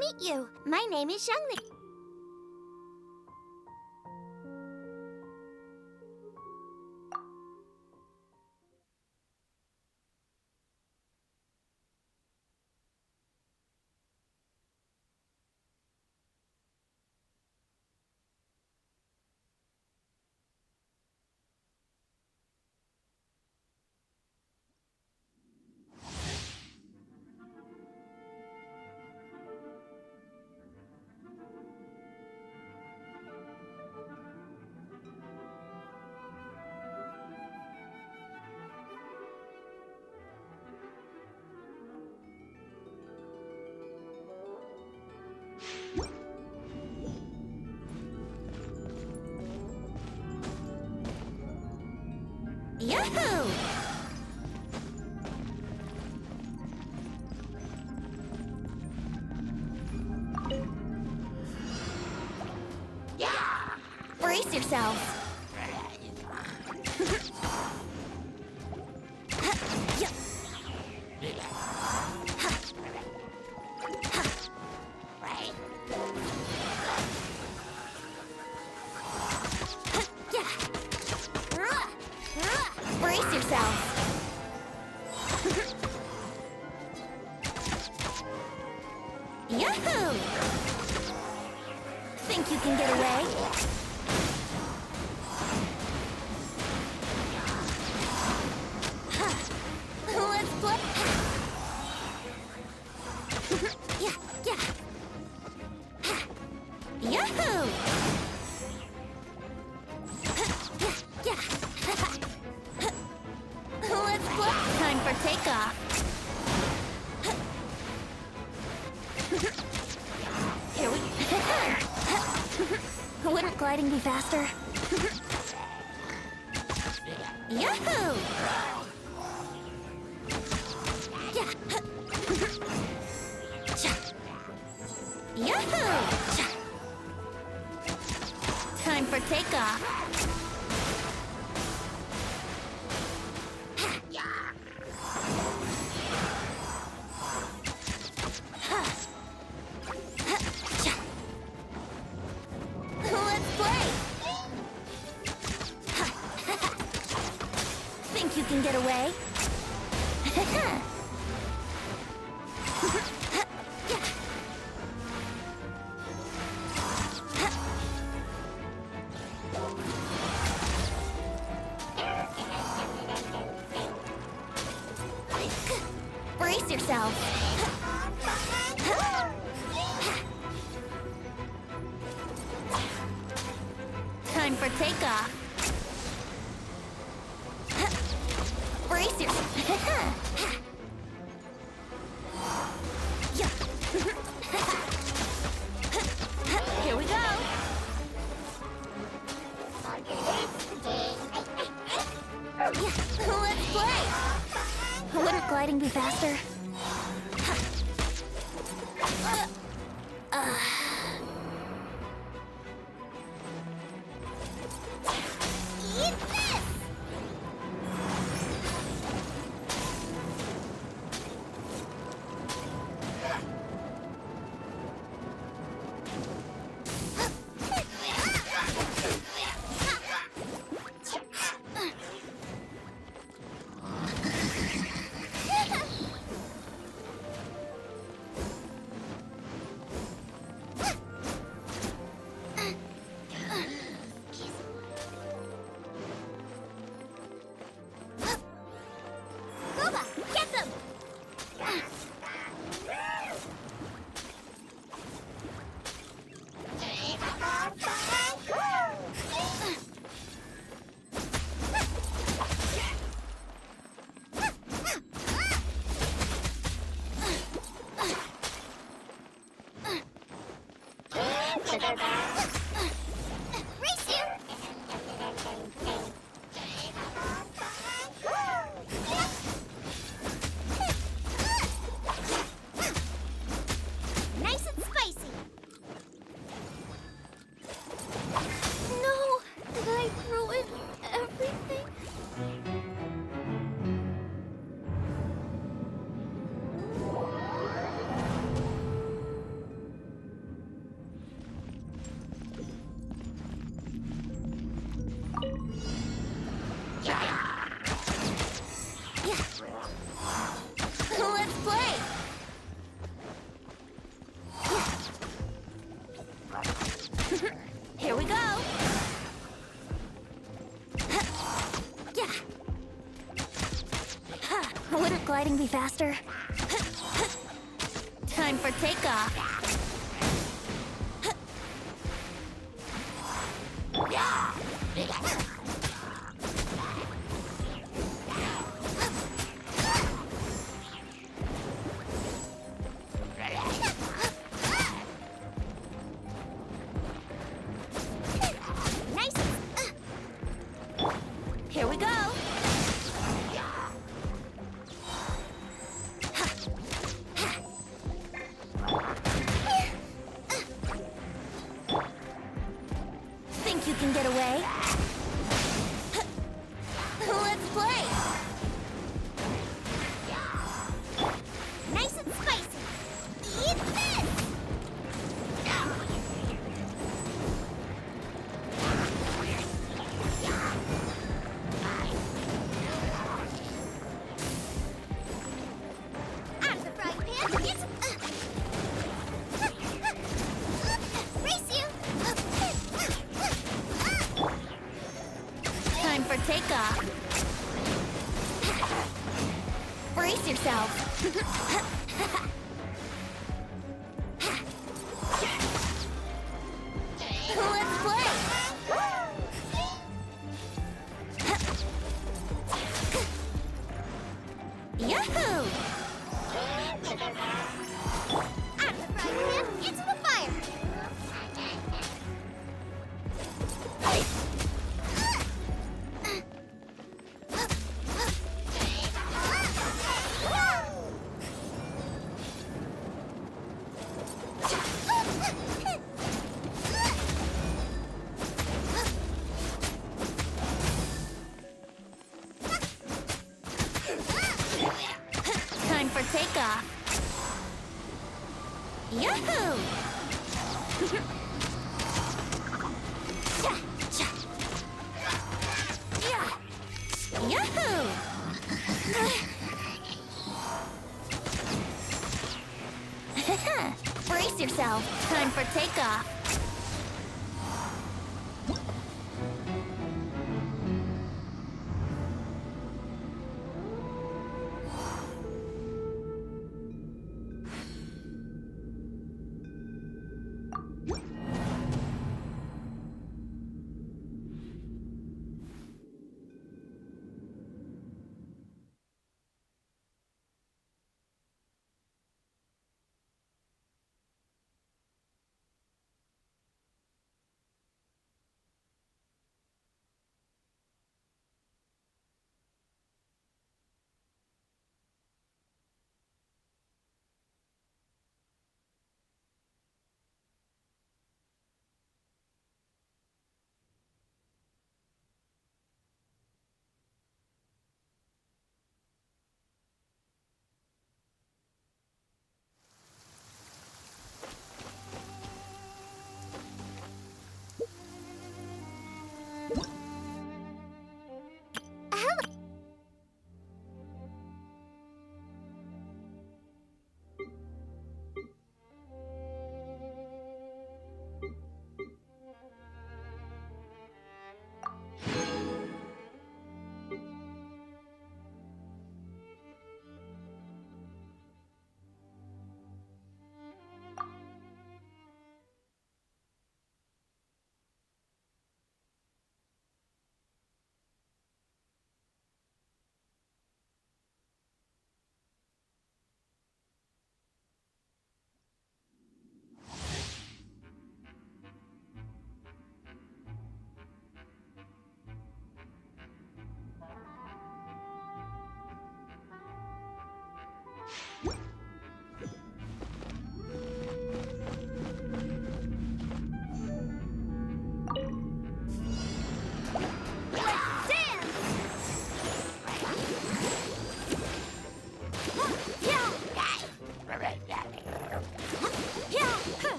meet you. My name is Xiangling. Yahoo! Brace yourselves. Brace yourselves. Yahoo! Think you can get away? Let's play. Yahoo! Let's play. Time for takeoff. Here we Wouldn't gliding be faster? Yahoo! Yahoo! Time for takeoff. Let's play! Think you can get away? Brace yourself. Time for takeoff. Brace yourself. Here we go. Let's play. Wouldn't gliding be faster? Eat this! Get them! Race you! Nice and spicy. No, did I ruin everything? Here we go. Yeah. Wouldn't gliding be faster? Time for takeoff. Nice. Here we go. Think you can get away? Let's play! Nice and spicy! Eat this! Out of the frying pan, it's... Race you! Time for takeoff. Brace yourself. Let's play. Yahoo! Out of the frying pan, into the fire. Time for takeoff. Yahoo! Yahoo! Brace yourself. Time for takeoff.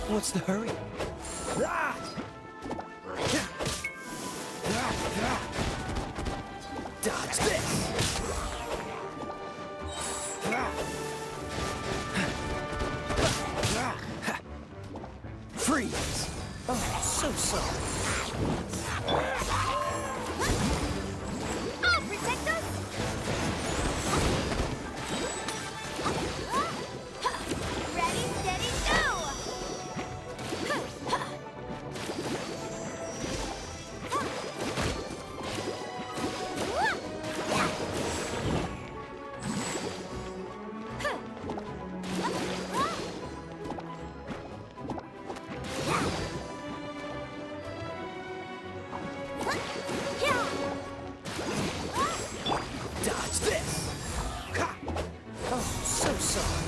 What's the hurry? Dodge this! Freeze! Oh, so sorry. I'll protect us! Ready, steady, go! Dodge this! Oh, so sorry.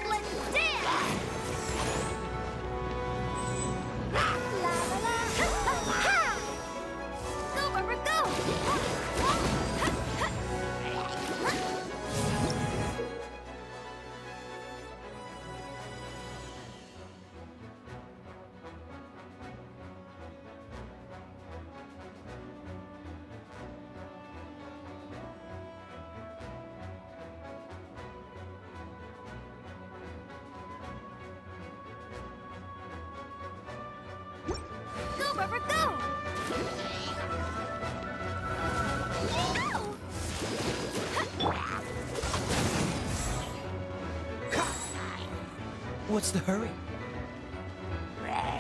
Let's dance! La la la! Ha! Go, Barbara, go! Go, Barbara, go! What's the hurry?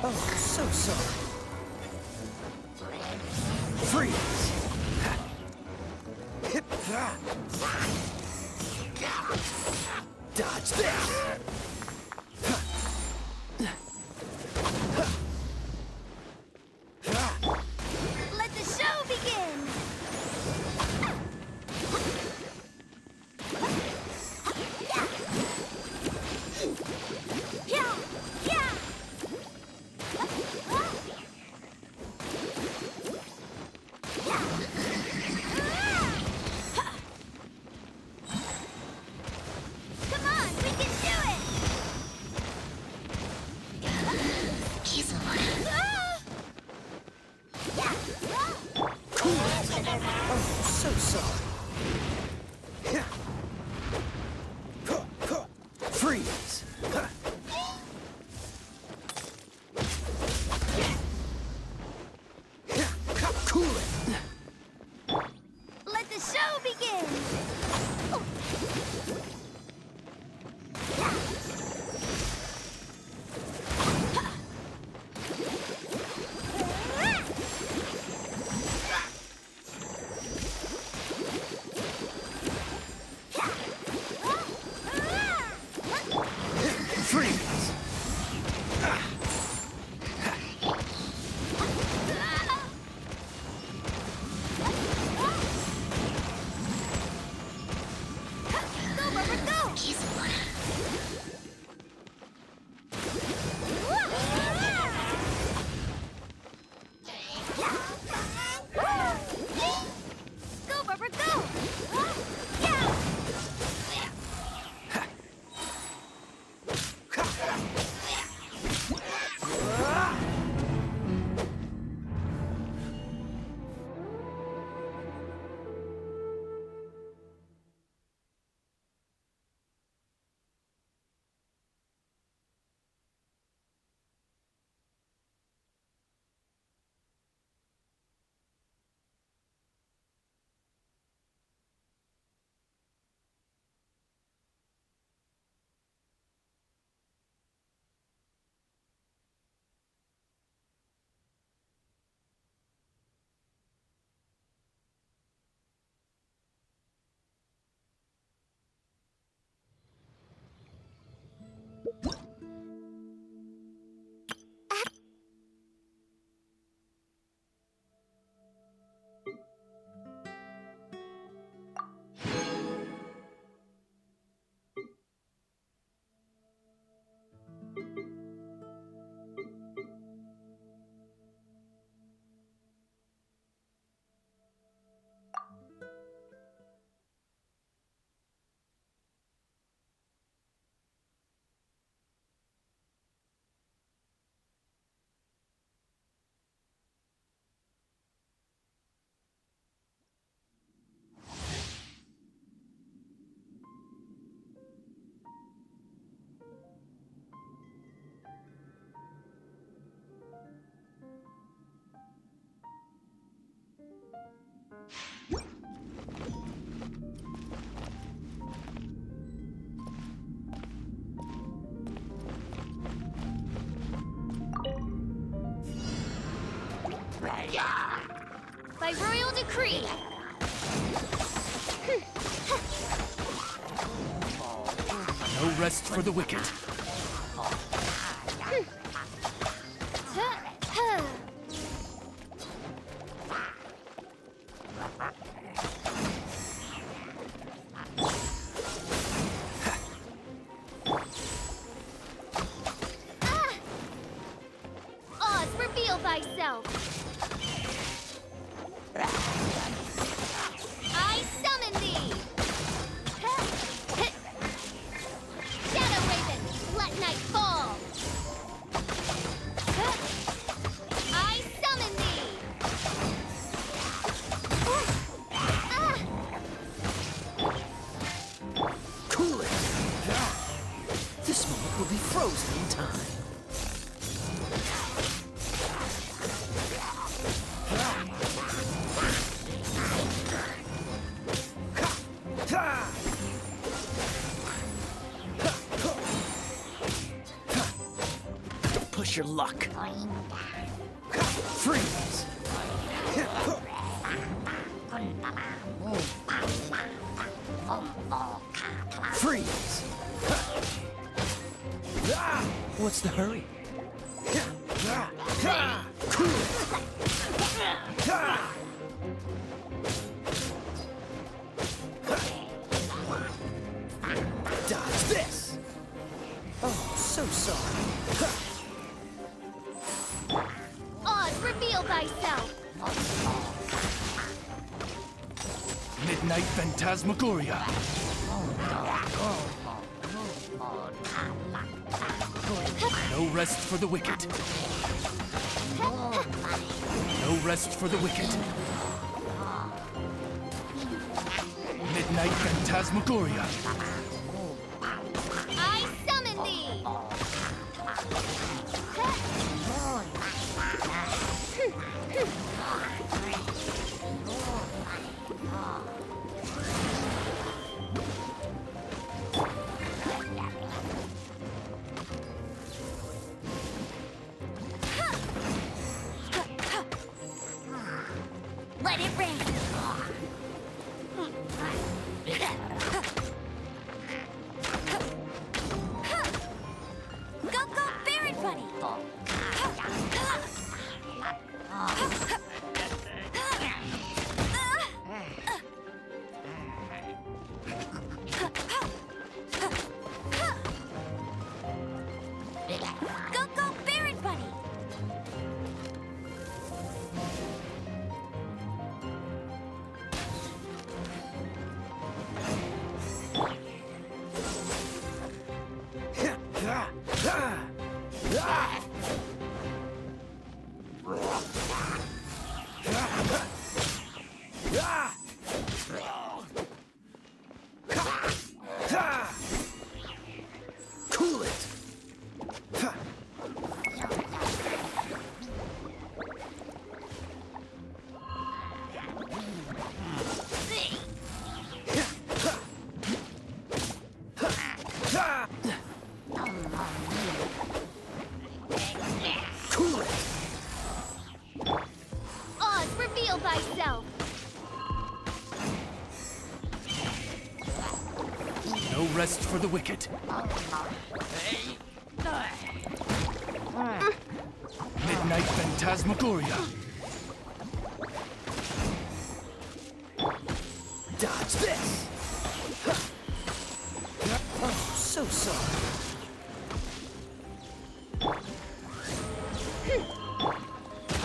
Oh, so sorry. Freeze! Dodge this! Let the show begin! Yeah! Yeah! Come on, we can do it! Oh, so sorry. Freeze! Cool it! Let the show begin! Freeze! Go, Barbara, go! Go, Barbara, go! Yeah! By royal decree. No rest for the wicked. Oz, reveal thyself. I summon thee. Shadow Raven, let night fall. I summon thee. Cool it! This moment will be frozen in time. Push your luck. Freeze! Freeze! What's the hurry? Cool it! Dodge this! Oh, so sorry. Oz, reveal thyself. Midnight Phantasmagoria. No rest for the wicked. No rest for the wicked. Midnight Phantasmagoria. I summon thee. Let it rain. Go, go, Baron Bunny. Go, go, Baron Bunny. Cool it! Cool it! Oz, reveal thyself. No rest for the wicked. Midnight Phantasmagoria. Dodge this! Oh, so sorry.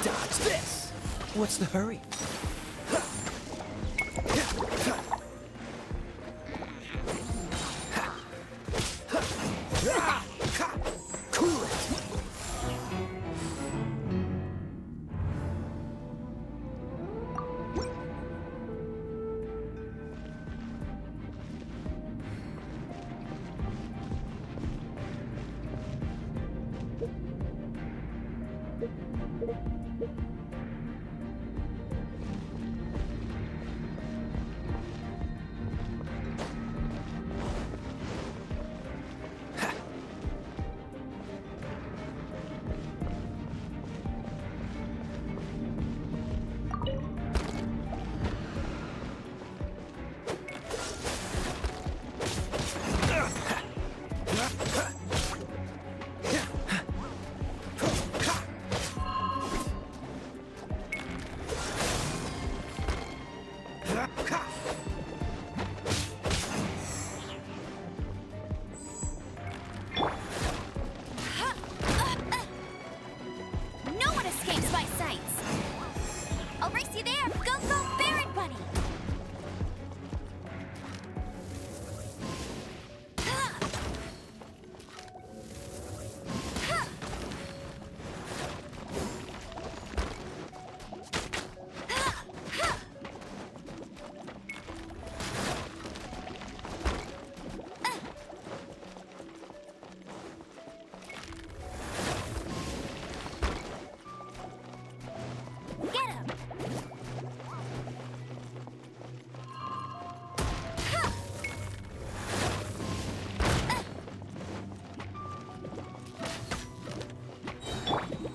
Dodge this! What's the hurry? Cool it!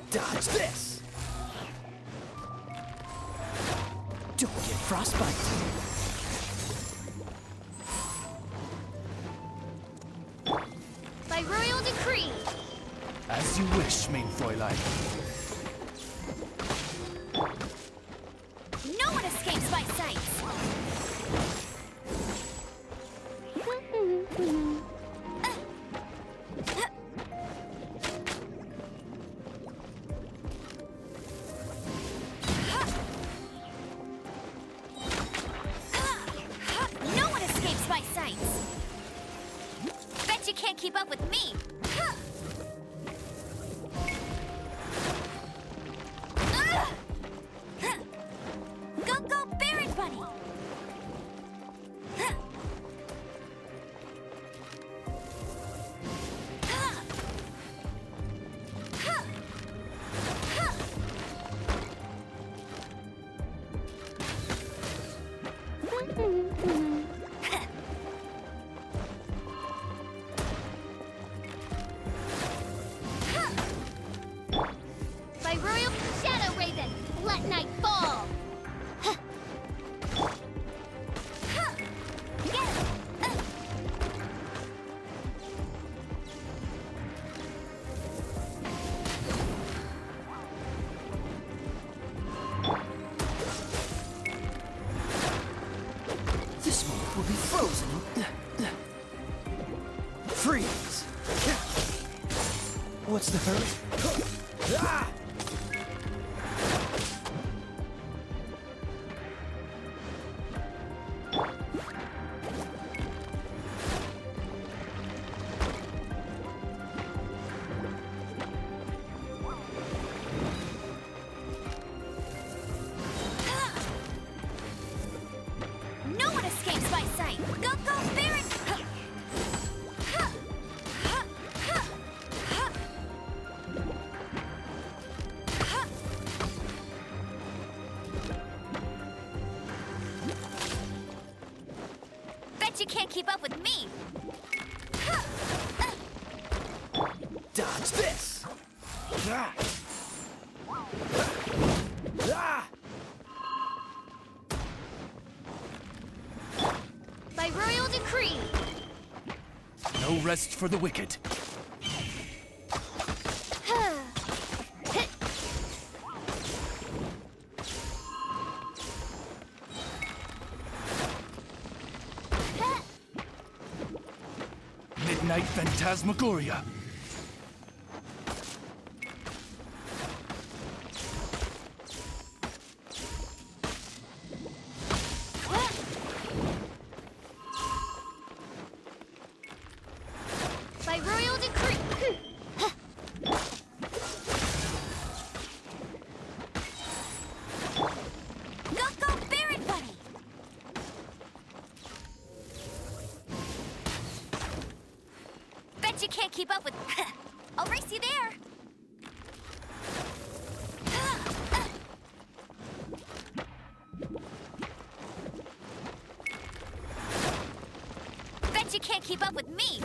Dodge this! Don't get frostbite! By royal decree! As you wish, mein Fräulein. No one escapes my sights! No one escapes my sights! Bet you can't keep up with me! Go, go, Baron Bunny! By Royal Shadow Raven, let night fall! Get him! This moment will be frozen. Freeze! What's the hurry? Ah! No one escapes my sight! Go, go, Baron! Bet you can't keep up with me! Dodge this! Ah! Ah! By royal decree! No rest for the wicked. Midnight Phantasmagoria. By royal decree! Go, go, Baron Bunny! Bet you can't keep up with... I'll race you there! Bet you can't keep up with me!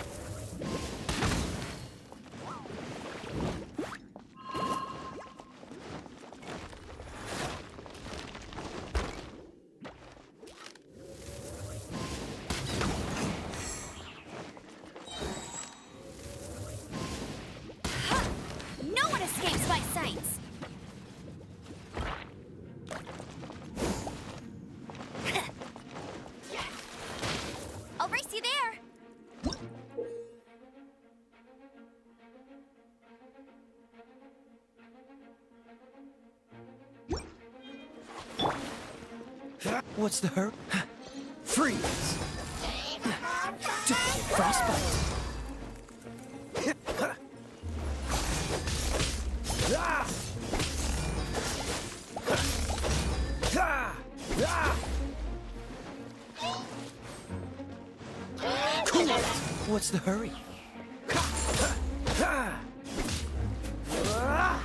No one escapes my sights! I'll race you there! What's the hurry? Freeze! Don't get frostbite! Ah! Ah! Ah! Cool! What's the hurry? Ah! Ah!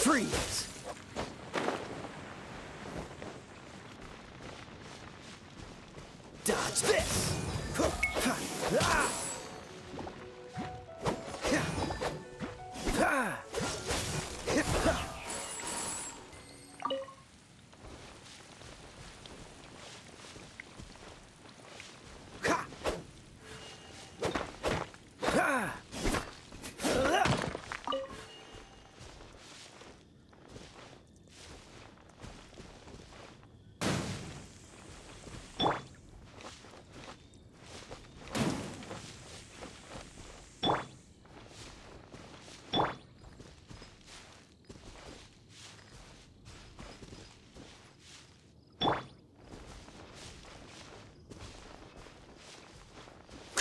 Freeze! Dodge this!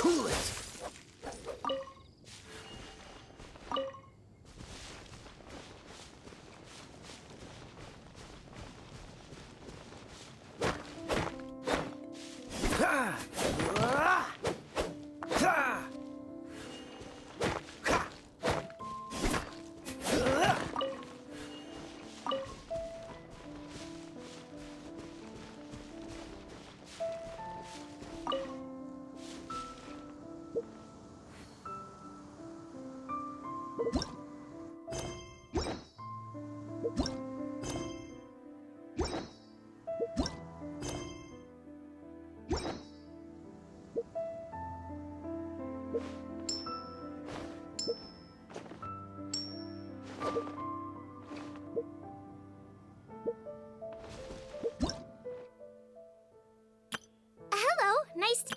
Cool it! Hello, nice to...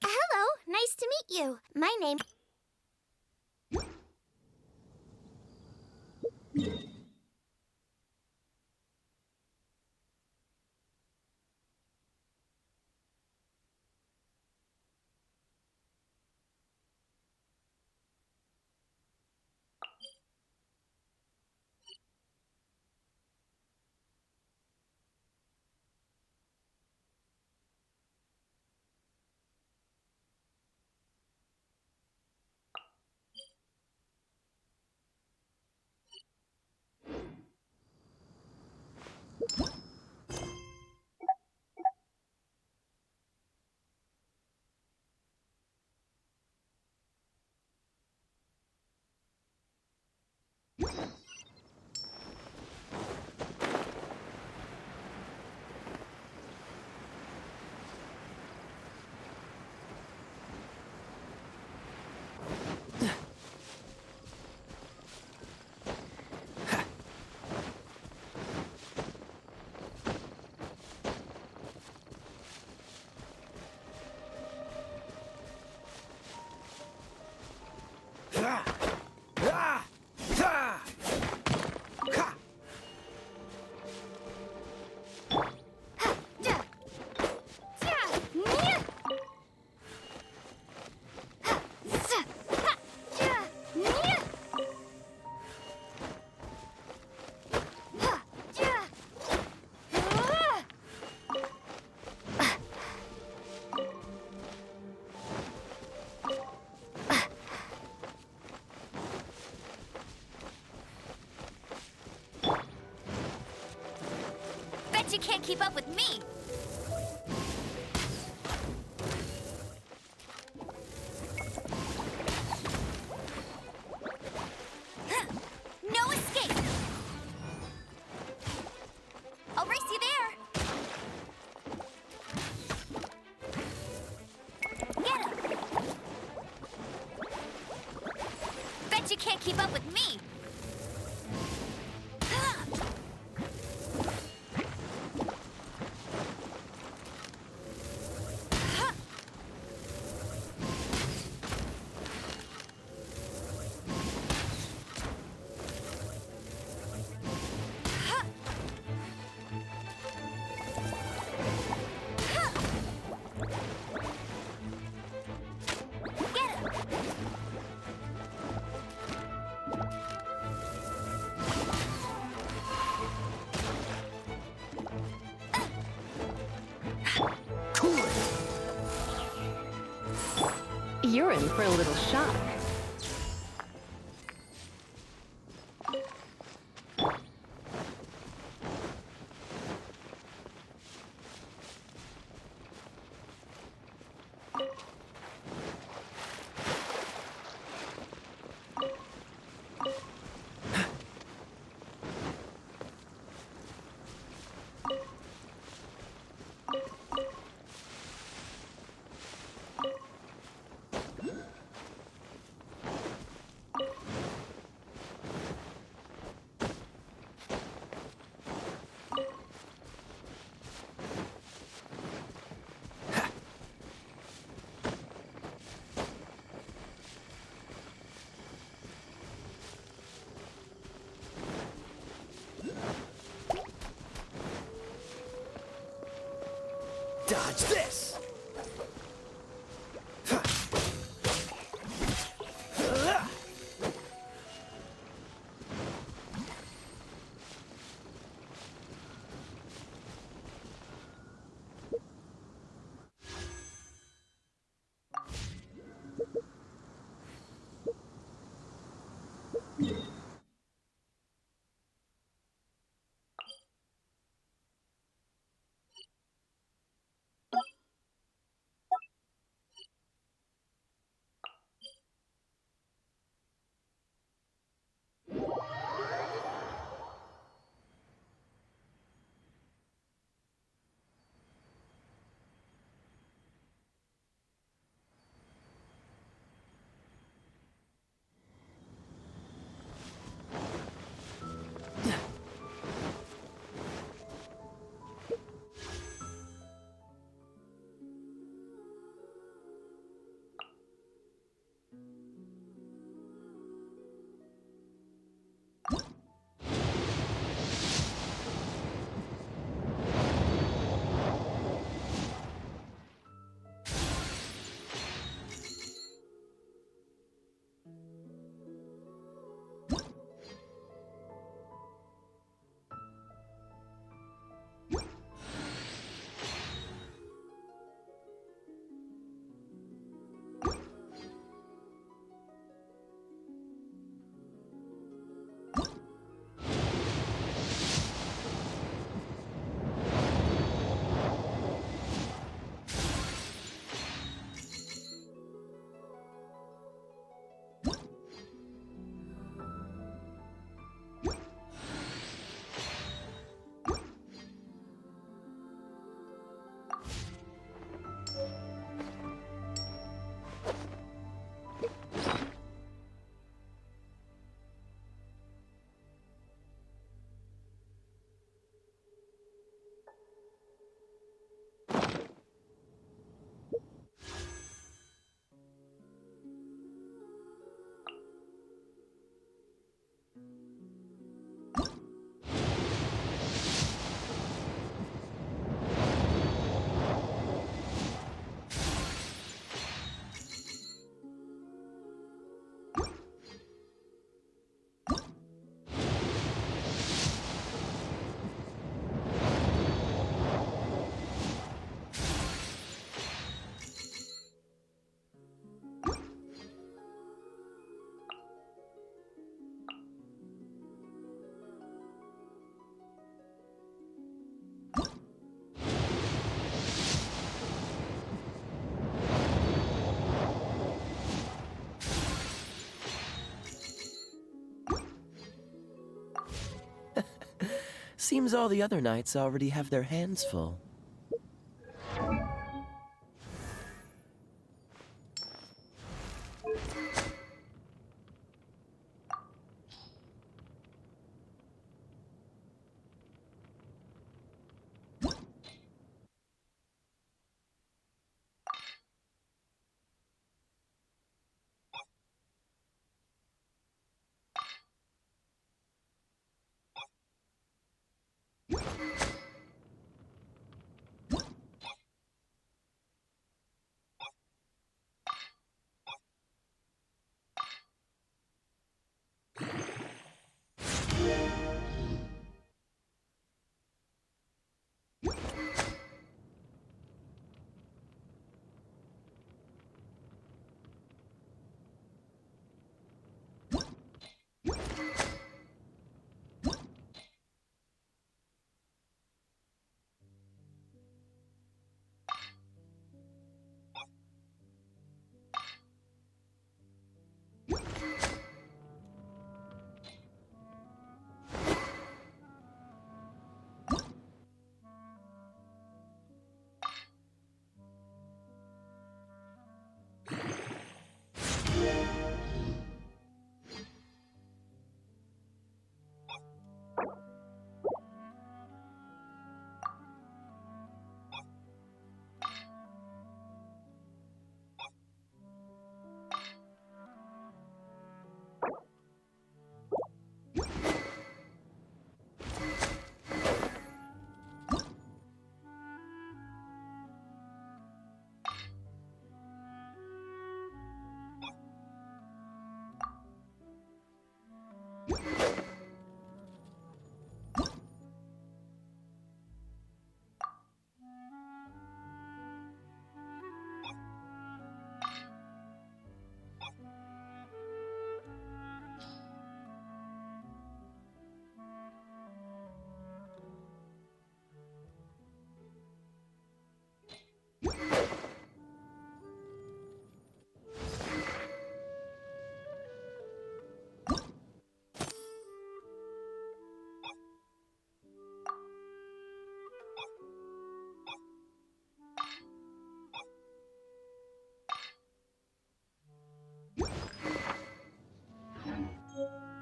Hello, nice to meet you. My name... you can't keep up with me! No escape! I'll race you there! Get him! Bet you can't keep up with me! You're in for a little shock. Dodge this! Seems all the other knights already have their hands full.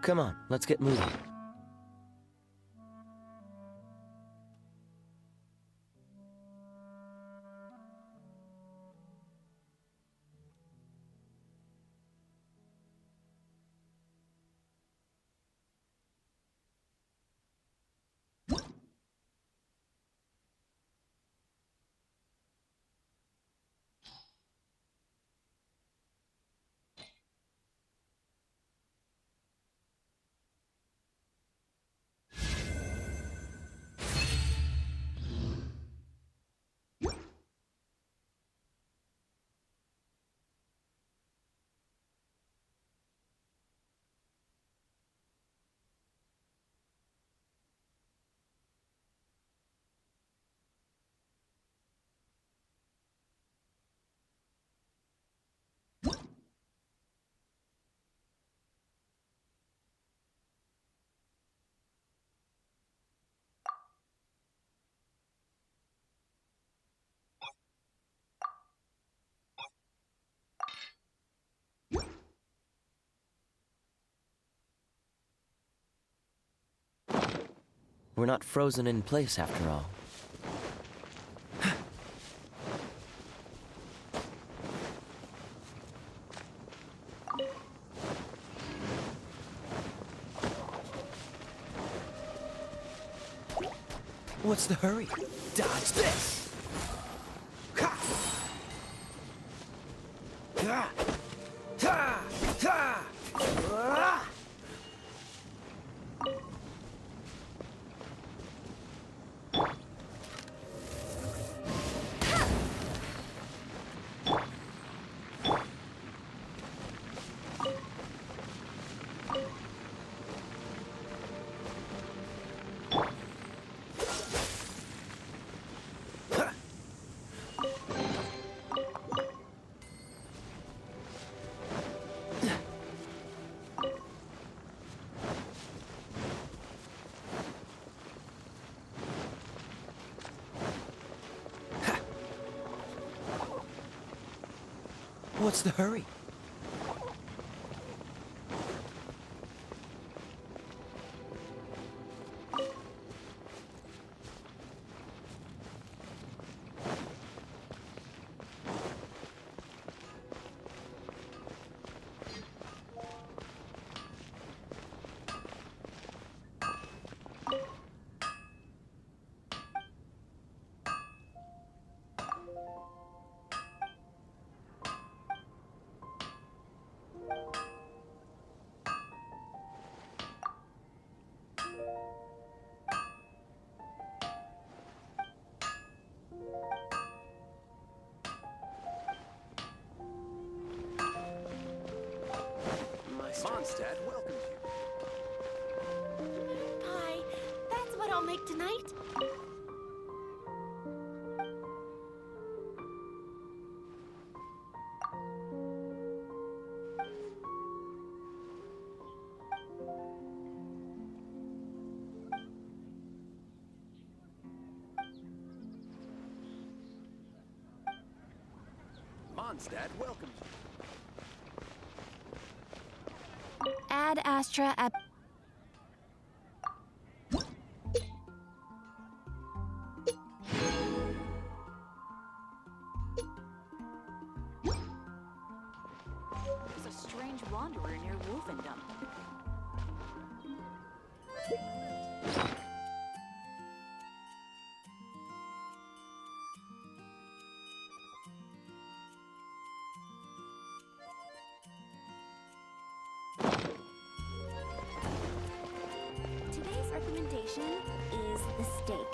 Come on, let's get moving. We're not frozen in place after all. What's the hurry? Dodge this! Ha! Ha! Ha! Ha! Ah! What's the hurry? Mondstadt welcomes you. Pie, that's what I'll make tonight. Mondstadt welcomes you. Ad Astra at... There's a strange wanderer near Wolfendom. Today's recommendation is the steak.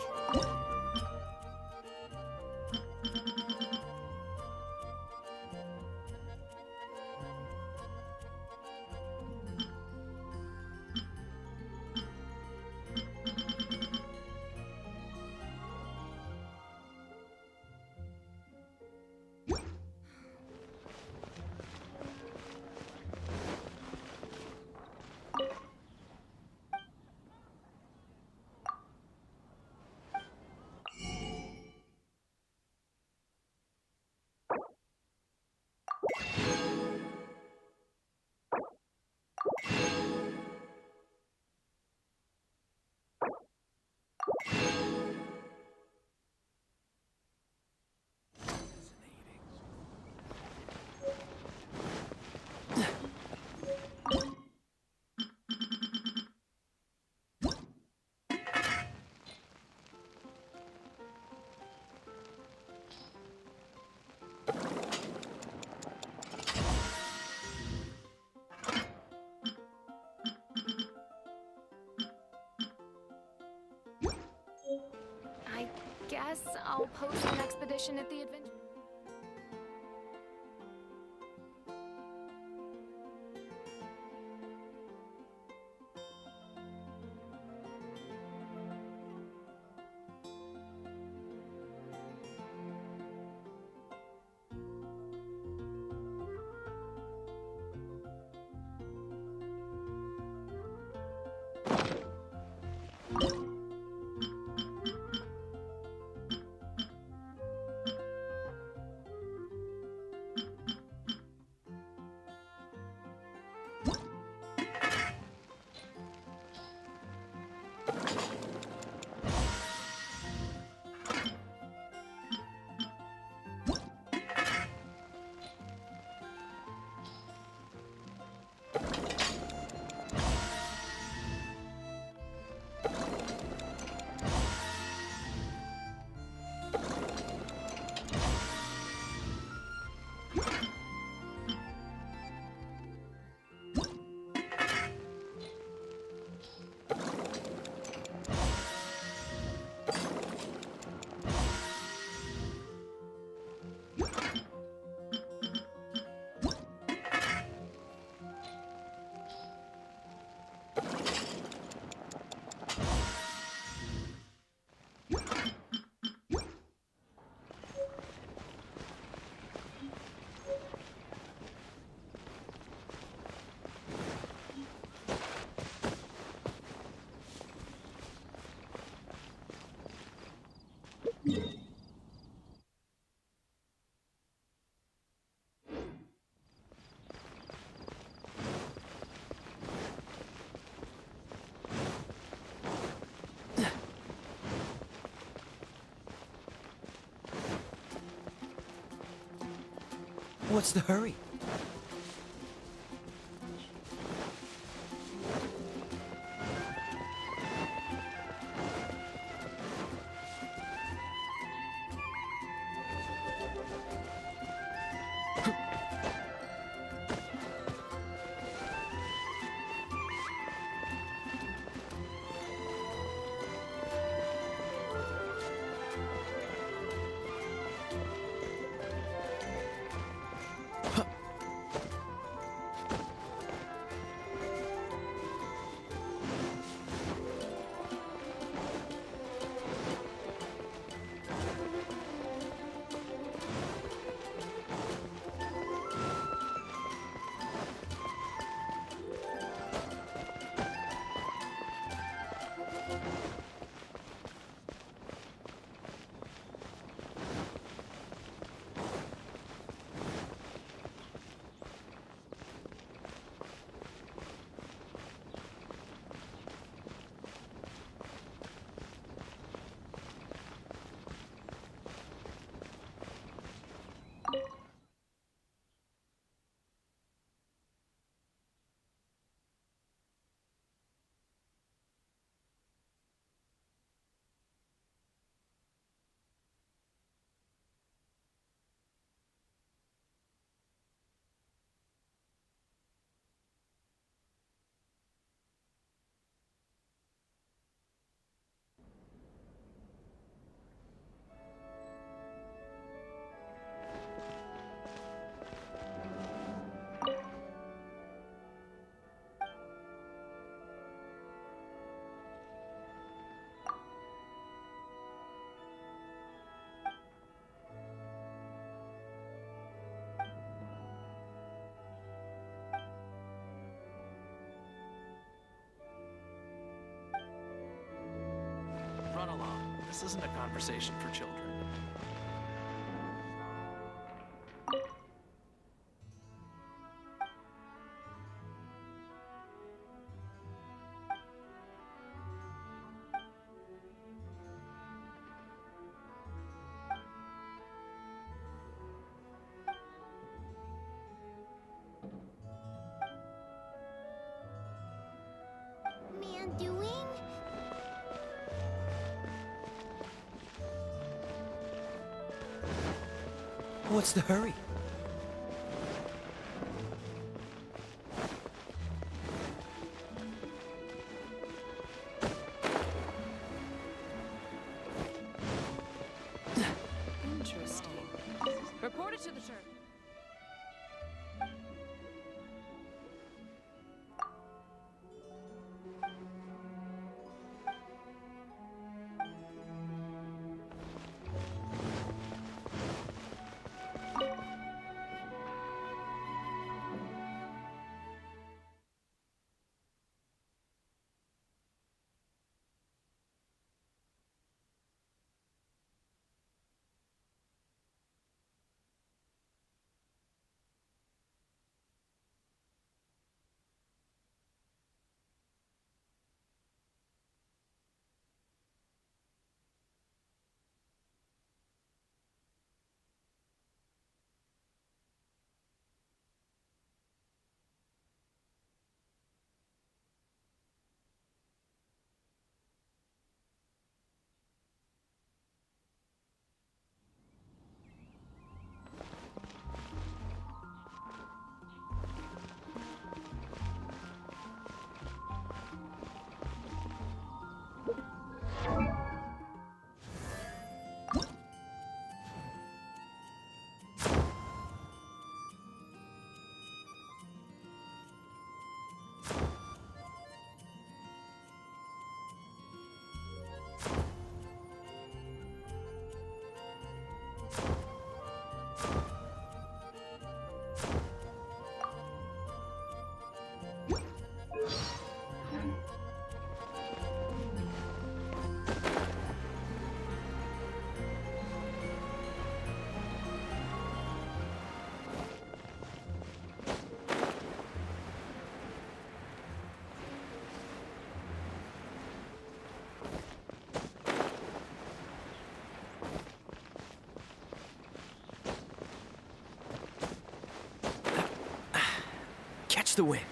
I guess I'll post an expedition at the adventure. What's the hurry? Run along. This isn't a conversation for children. Man doing? What's the hurry? Interesting. Report it to the church. catch the wind.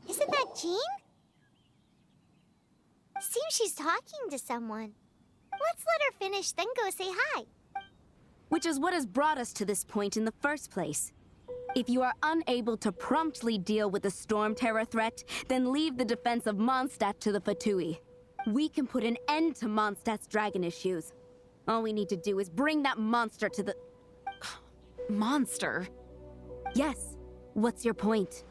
Isn't that Jean? Seems she's talking to someone. Let's let her finish, then go say hi. Which is what has brought us to this point in the first place. If you are unable to promptly deal with the Storm Terror threat, then leave the defense of Mondstadt to the Fatui. We can put an end to Mondstadt's dragon issues. All we need to do is bring that monster to the... Monster? Yes. What's your point?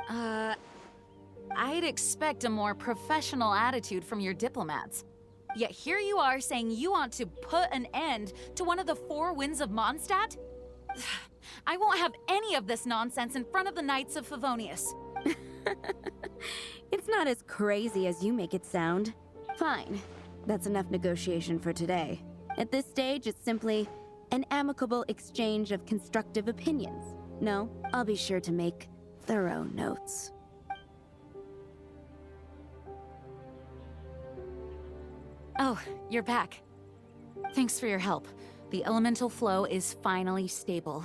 I'd expect a more professional attitude from your diplomats. Yet here you are saying you want to put an end to one of the four winds of Mondstadt? I won't have any of this nonsense in front of the Knights of Favonius. It's not as crazy as you make it sound. Fine. That's enough negotiation for today. At this stage, it's simply an amicable exchange of constructive opinions. No, I'll be sure to make thorough notes. Oh, you're back. Thanks for your help. The elemental flow is finally stable.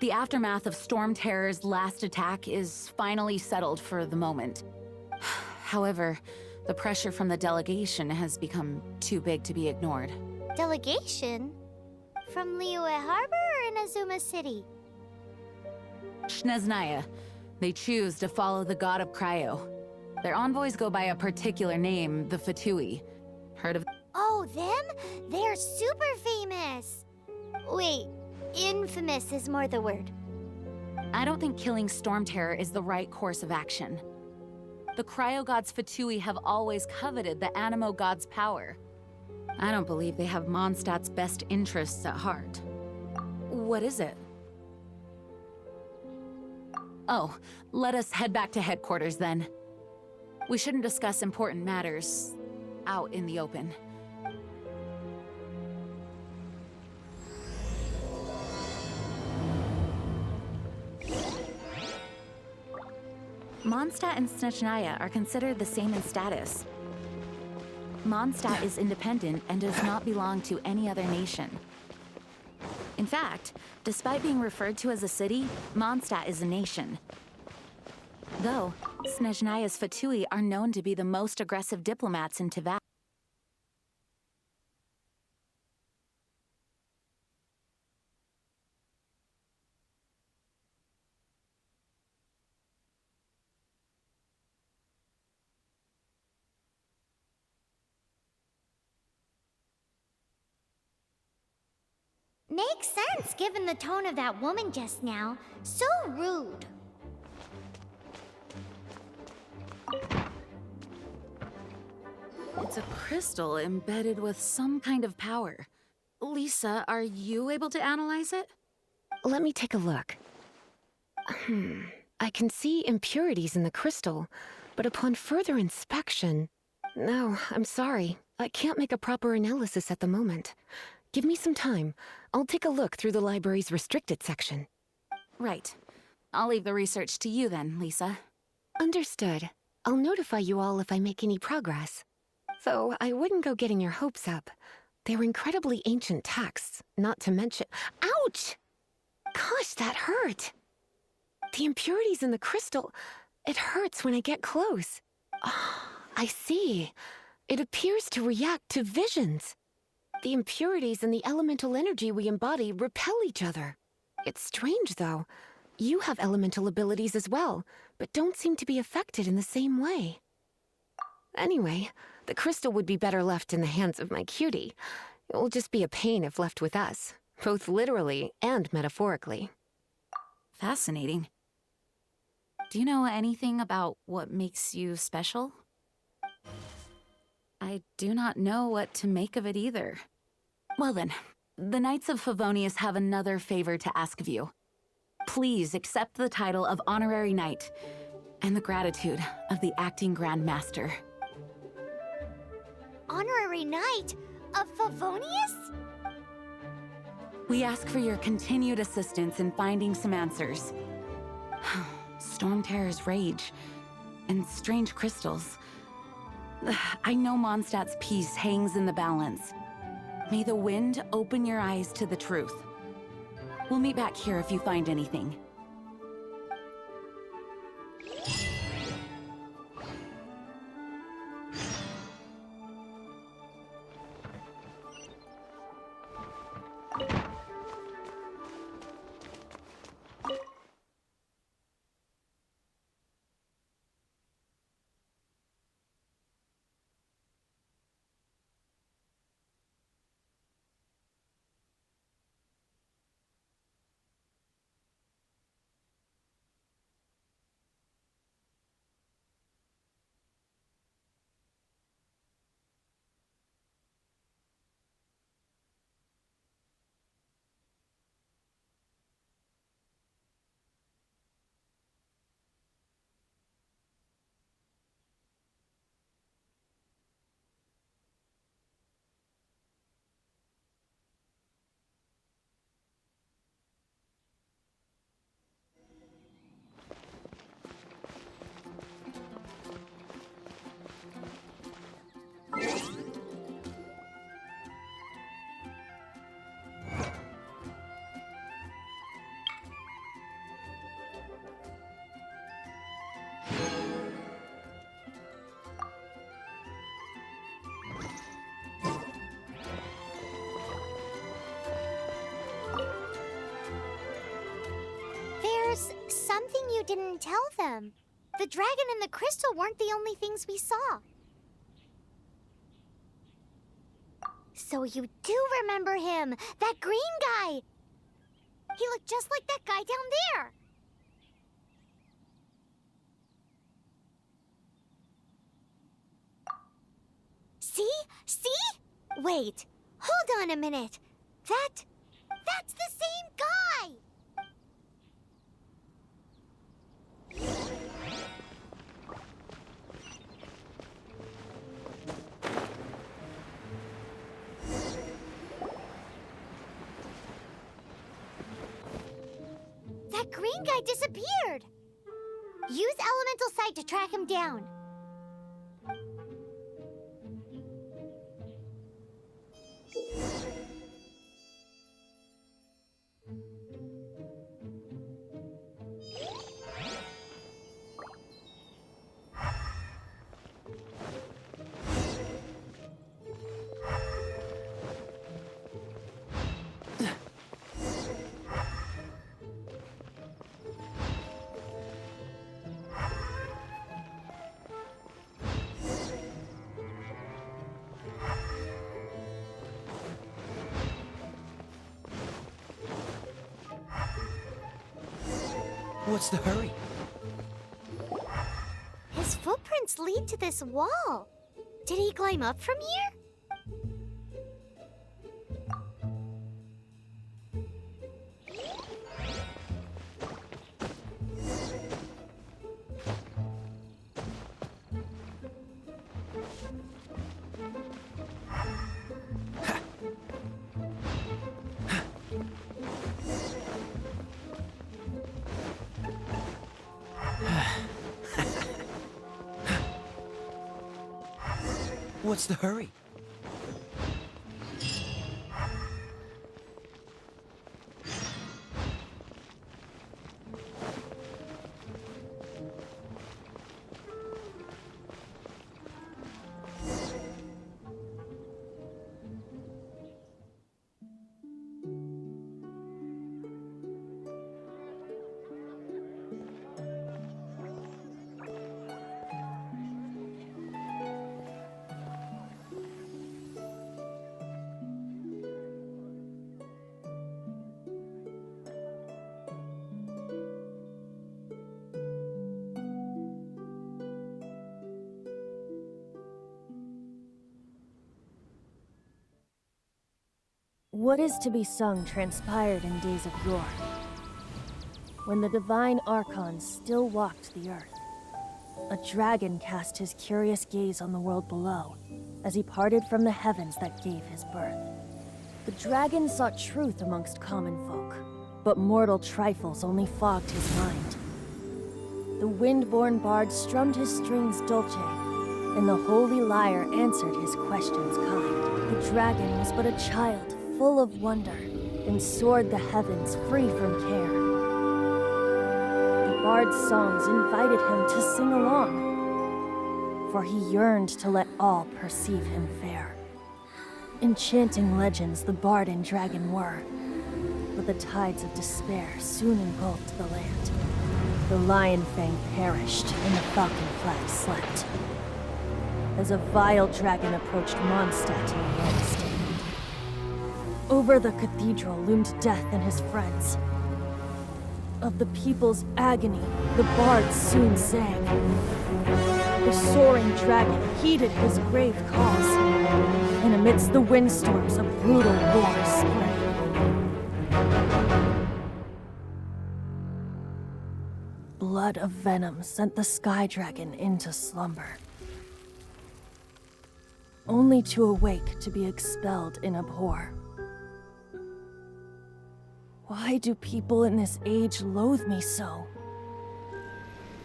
The aftermath of Storm Terror's last attack is finally settled for the moment. However, the pressure from the delegation has become too big to be ignored. Delegation? From Liyue Harbor or Inazuma City? Snezhnaya. They choose to follow the god of Cryo. Their envoys go by a particular name, the Fatui. Heard of... Oh, them? They're super famous! Wait, infamous is more the word. I don't think killing Storm Terror is the right course of action. The Cryo God's Fatui have always coveted the Animo God's power. I don't believe they have Mondstadt's best interests at heart. What is it? Oh, let us head back to headquarters then. We shouldn't discuss important matters out in the open. Mondstadt and Snezhnaya are considered the same in status. Mondstadt is independent and does not belong to any other nation. In fact, despite being referred to as a city, Mondstadt is a nation. Though, Snezhnaya's Fatui are known to be the most aggressive diplomats in Teyvat. Makes sense given the tone of that woman just now. So rude. It's a crystal embedded with some kind of power. Lisa, are you able to analyze it? Let me take a look. I can see impurities in the crystal, but upon further inspection... No, I'm sorry. I can't make a proper analysis at the moment. Give me some time. I'll take a look through the library's restricted section. Right. I'll leave the research to you then, Lisa. Understood. I'll notify you all if I make any progress. Though I wouldn't go getting your hopes up. They're incredibly ancient texts, not to mention... Ouch! Gosh, that hurt! The impurities in the crystal... It hurts when I get close. Oh, I see. It appears to react to visions. The impurities and the elemental energy we embody repel each other. It's strange, though. You have elemental abilities as well, but don't seem to be affected in the same way. Anyway, the crystal would be better left in the hands of my cutie. It will just be a pain if left with us, both literally and metaphorically. Fascinating. Do you know anything about what makes you special? I do not know what to make of it either. Well then, the Knights of Favonius have another favor to ask of you. Please accept the title of Honorary Knight and the gratitude of the Acting Grand Master. Honorary Knight of Favonius? We ask for your continued assistance in finding some answers. Storm Terror's rage and strange crystals. I know Mondstadt's peace hangs in the balance. May the wind open your eyes to the truth. We'll meet back here if you find anything. didn't tell them. The dragon and the crystal weren't the only things we saw. So you do remember him, that green guy! He looked just like that guy down there! See? See? Wait, hold on a minute. That's the same guy! That green guy disappeared! Use Elemental Sight to track him down. What's the hurry? His footprints lead to this wall. Did he climb up from here? What's the hurry? What is to be sung transpired in days of yore, when the divine archons still walked the earth. A dragon cast his curious gaze on the world below, as he parted from the heavens that gave his birth. The dragon sought truth amongst common folk, but mortal trifles only fogged his mind. The wind-born bard strummed his strings dolce, and the holy lyre answered his questions kind. The dragon was but a child, full of wonder, and soared the heavens free from care. The bard's songs invited him to sing along, for he yearned to let all perceive him fair. Enchanting legends the bard and dragon were, but the tides of despair soon engulfed the land. The lion fang perished, and the falcon flag slept, as a vile dragon approached Mondstadt in a lone stand. Over the cathedral loomed death and his friends. Of the people's agony, the bard soon sang. The soaring dragon heeded his grave calls, and amidst the windstorms a brutal war spread. Blood of venom sent the sky dragon into slumber, only to awake to be expelled in abhor. Why do people in this age loathe me so?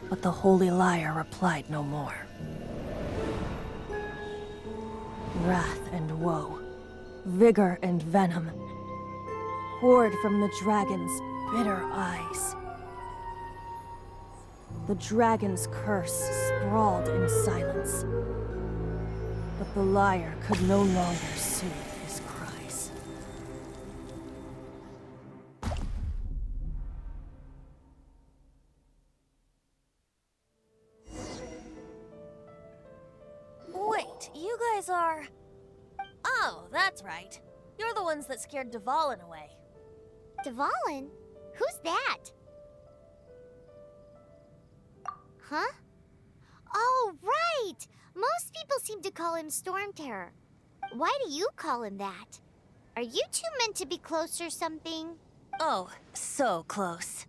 But the holy lyre replied no more. Wrath and woe, vigor and venom, poured from the dragon's bitter eyes. The dragon's curse sprawled in silence, but the lyre could no longer soothe his cries. wait, you guys are... Oh, that's right. You're the ones that scared Dvalin away. Dvalin? Who's that? Huh? Oh, right! Most people seem to call him Storm Terror. Why do you call him that? Are you two meant to be close or something? Oh, so close.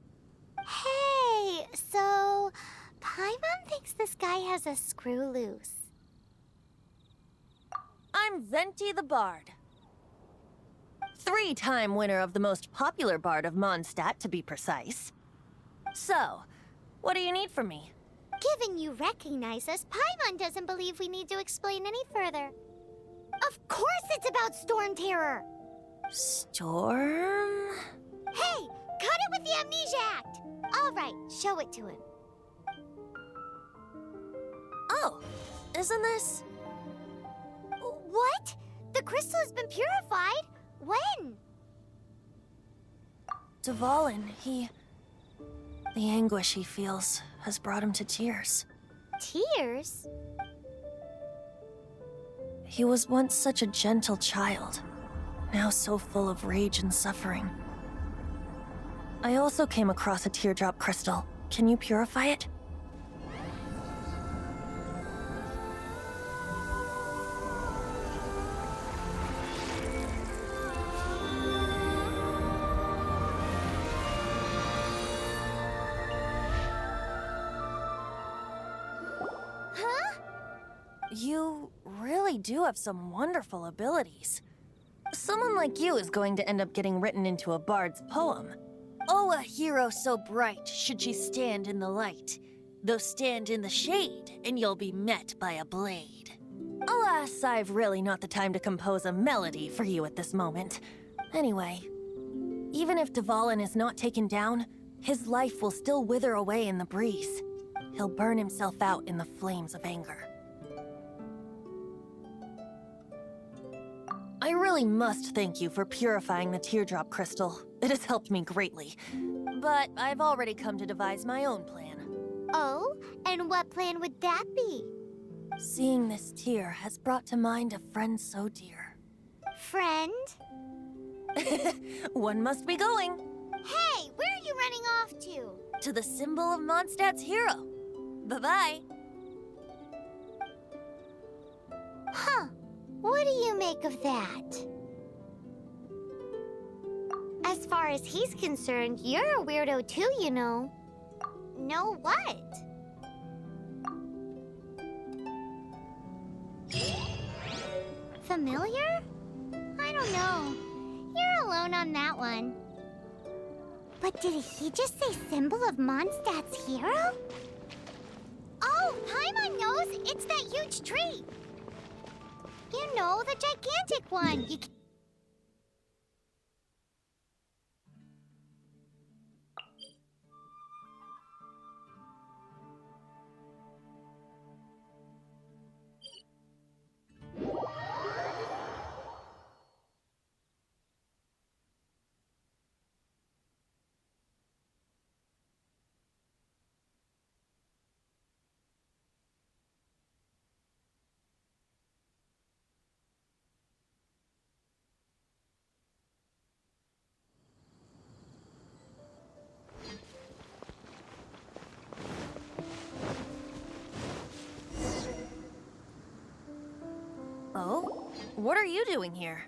Hey, so... Paimon thinks this guy has a screw loose. I'm Venti the Bard. 3-time winner of the most popular bard of Mondstadt, to be precise. So, what do you need from me? Given you recognize us, Paimon doesn't believe we need to explain any further. Of course it's about Storm Terror! Storm? Hey, cut it with the Amnesia Act! Alright, show it to him. Oh, isn't this... What? The crystal has been purified? When? Dvalin, the anguish he feels has brought him to tears. Tears? He was once such a gentle child, now so full of rage and suffering. I also came across a teardrop crystal. Can you purify it? You really do have some wonderful abilities. Someone like you is going to end up getting written into a bard's poem. Oh, a hero so bright should she stand in the light, though stand in the shade, and you'll be met by a blade. Alas, I've really not the time to compose a melody for you at this moment. Anyway, even if Dvalin is not taken down, his life will still wither away in the breeze. He'll burn himself out in the flames of anger. I really must thank you for purifying the teardrop crystal. It has helped me greatly. But I've already come to devise my own plan. Oh, and what plan would that be? Seeing this tear has brought to mind a friend so dear. Friend? One must be going. Hey, where are you running off to? To the symbol of Mondstadt's hero. Bye-bye. Huh. What do you make of that? As far as he's concerned, you're a weirdo too, you know. Know what? Familiar? I don't know. You're alone on that one. But did he just say symbol of Mondstadt's hero? Oh, Paimon knows! It's that huge tree! You know, the gigantic one! Oh? What are you doing here?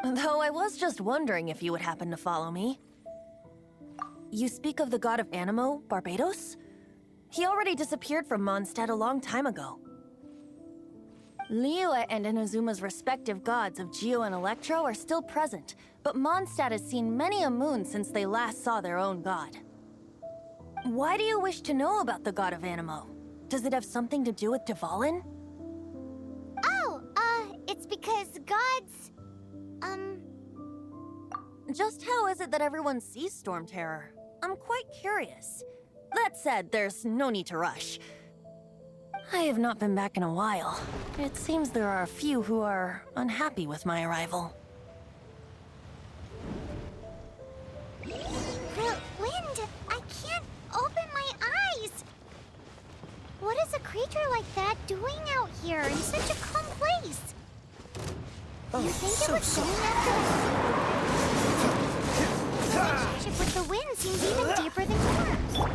Though I was just wondering if you would happen to follow me. You speak of the god of Animo, Barbados? He already disappeared from Mondstadt a long time ago. Liyue and Inazuma's respective gods of Geo and Electro are still present, but Mondstadt has seen many a moon since they last saw their own god. Why do you wish to know about the god of Animo? Does it have something to do with Dvalin? Oh, it's because gods... Just how is it that everyone sees Storm Terror? I'm quite curious. That said, there's no need to rush. I have not been back in a while. It seems there are a few who are unhappy with my arrival. The wind! I can't open my eyes! What is a creature like that doing out here in such a calm place? Oh, You think so it was soft. going after the relationship with the wind seems even deeper than yours.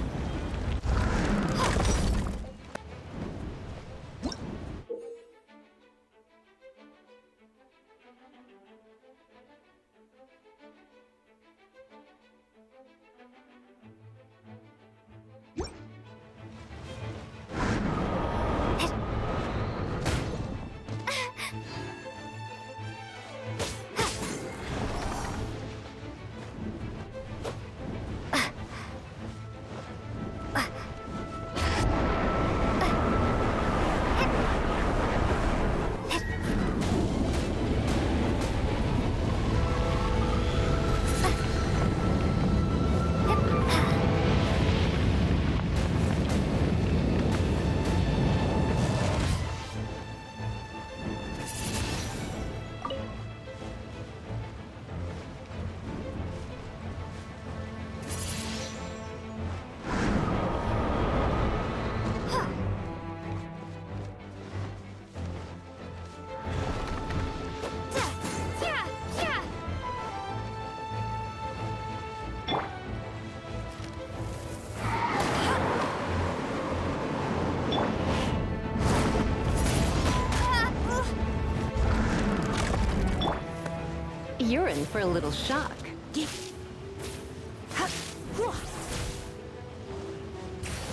You're in for a little shock.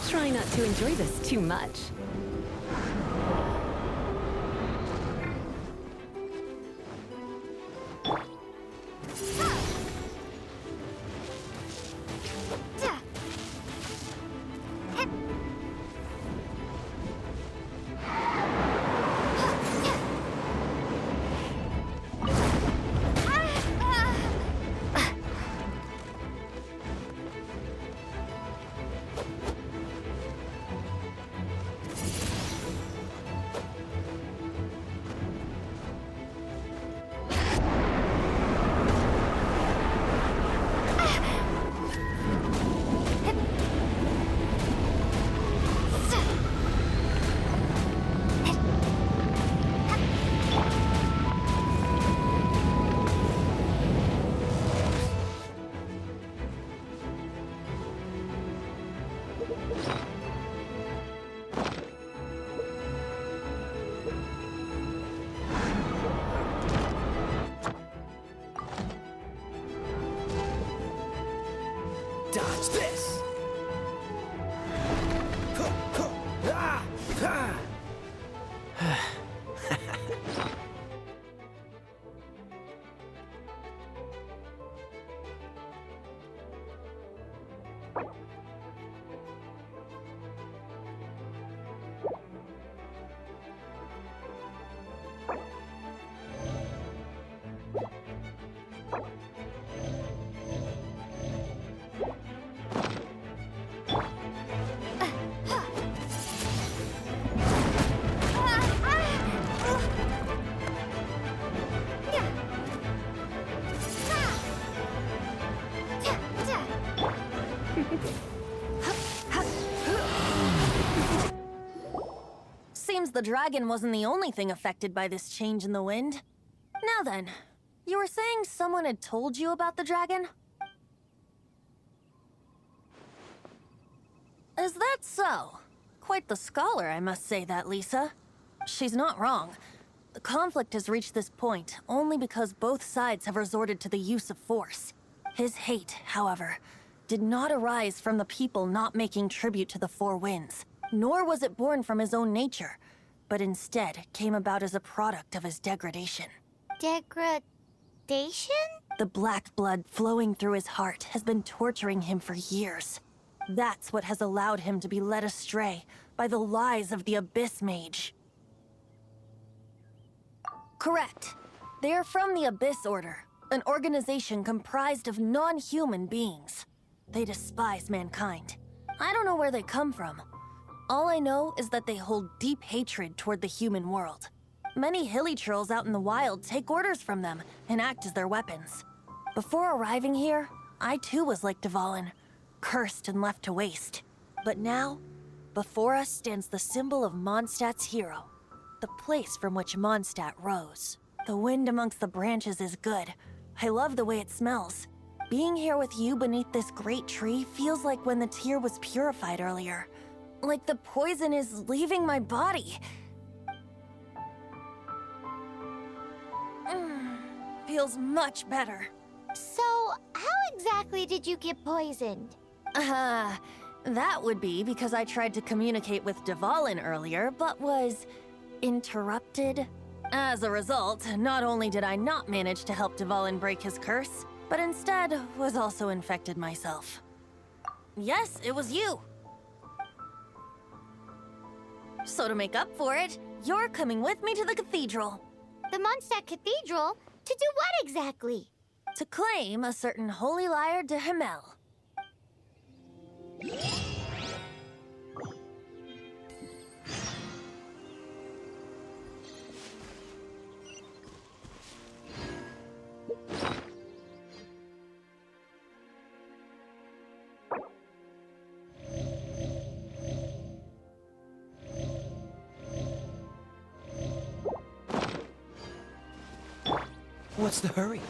Try not to enjoy this too much. Dodge this! Ah! Ah! Seems the dragon wasn't the only thing affected by this change in the wind. Now then, you were saying someone had told you about the dragon? Is that so? Quite the scholar, I must say that, Lisa. She's not wrong. The conflict has reached this point only because both sides have resorted to the use of force. His hate, however, did not arise from the people not making tribute to the Four Winds, nor was it born from his own nature, but instead came about as a product of his degradation. Degradation? The black blood flowing through his heart has been torturing him for years. That's what has allowed him to be led astray by the lies of the Abyss Mage. Correct. They are from the Abyss Order, an organization comprised of non-human beings. They despise mankind. I don't know where they come from. All I know is that they hold deep hatred toward the human world. Many hilly trolls out in the wild take orders from them and act as their weapons. Before arriving here, I too was like Dvalin, cursed and left to waste. But now, Before us stands the symbol of Mondstadt's hero, the place from which Mondstadt rose. The wind amongst the branches is good. I love the way it smells. Being here with you beneath this great tree feels like when the tear was purified earlier. Like the poison is leaving my body. Feels much better. So, how exactly did you get poisoned? That would be because I tried to communicate with Dvalin earlier, but was interrupted. As a result, not only did I not manage to help Dvalin break his curse, but instead was also infected myself. Yes, it was you. So to make up for it, you're coming with me to the cathedral. The Mondstadt Cathedral? To do what exactly? To claim a certain holy lyre de Himmel. What's the hurry?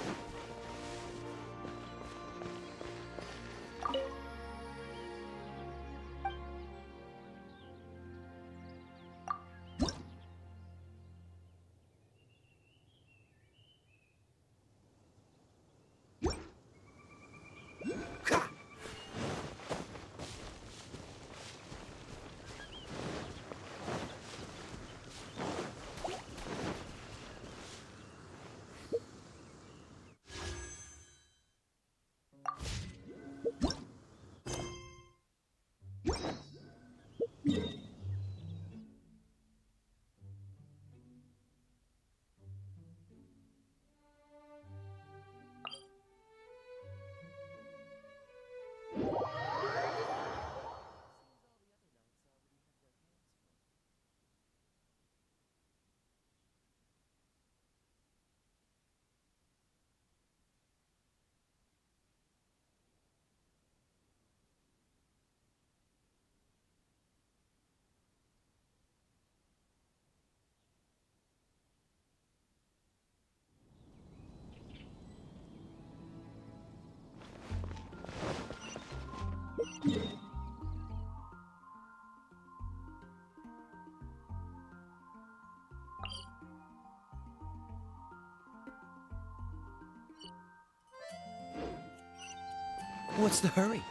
What's the hurry?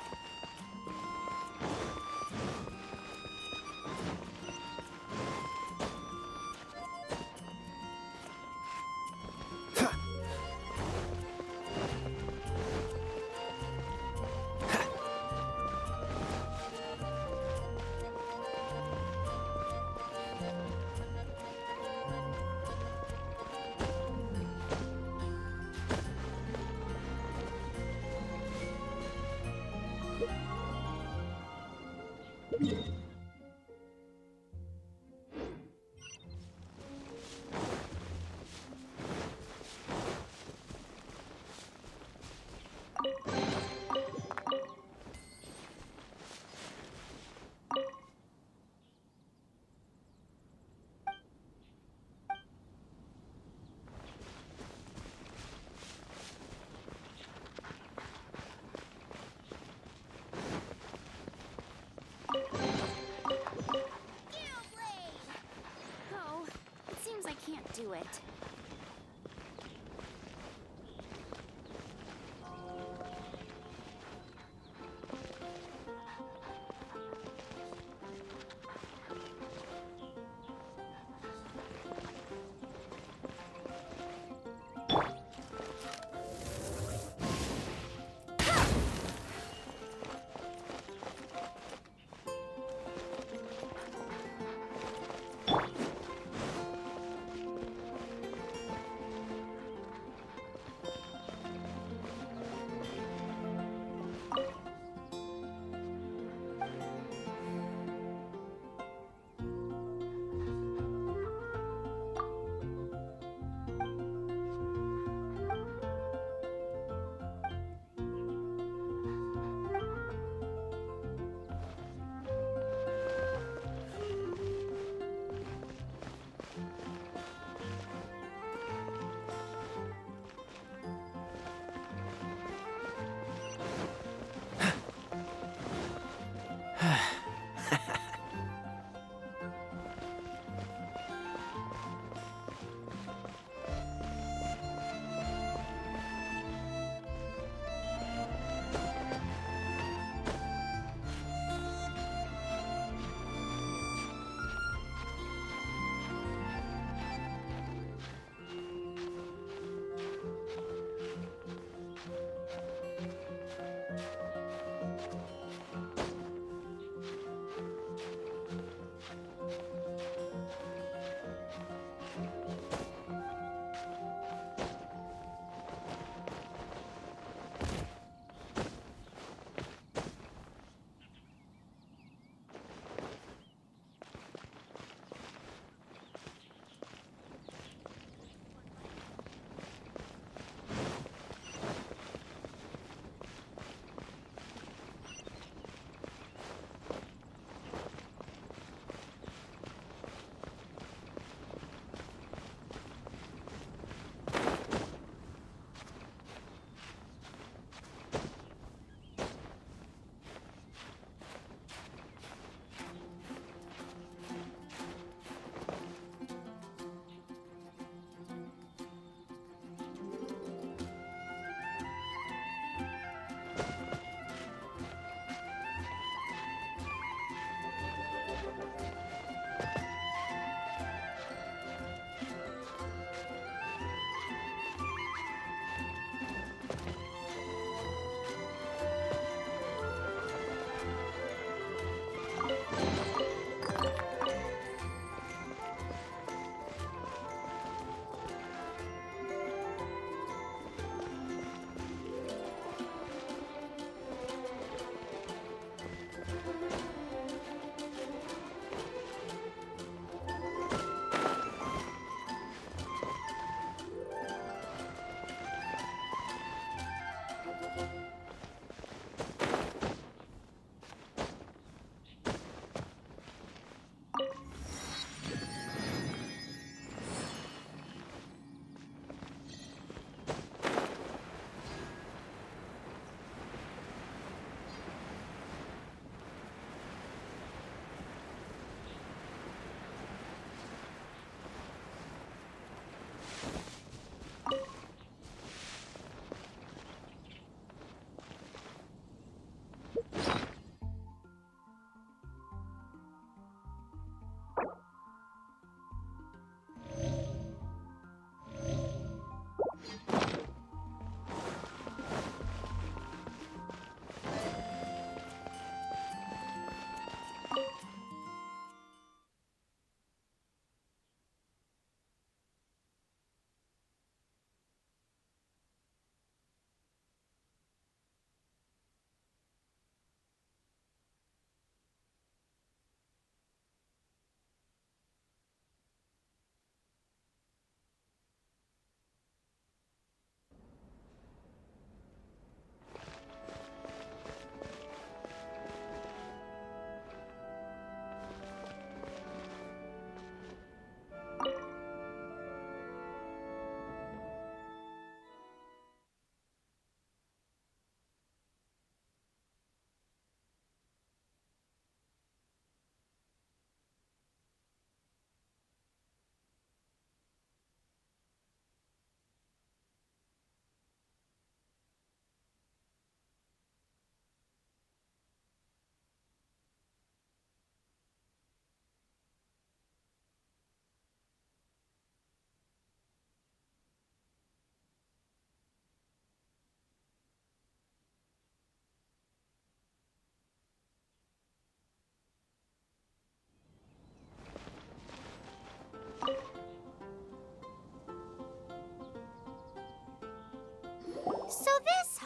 Oh, it seems I can't do it.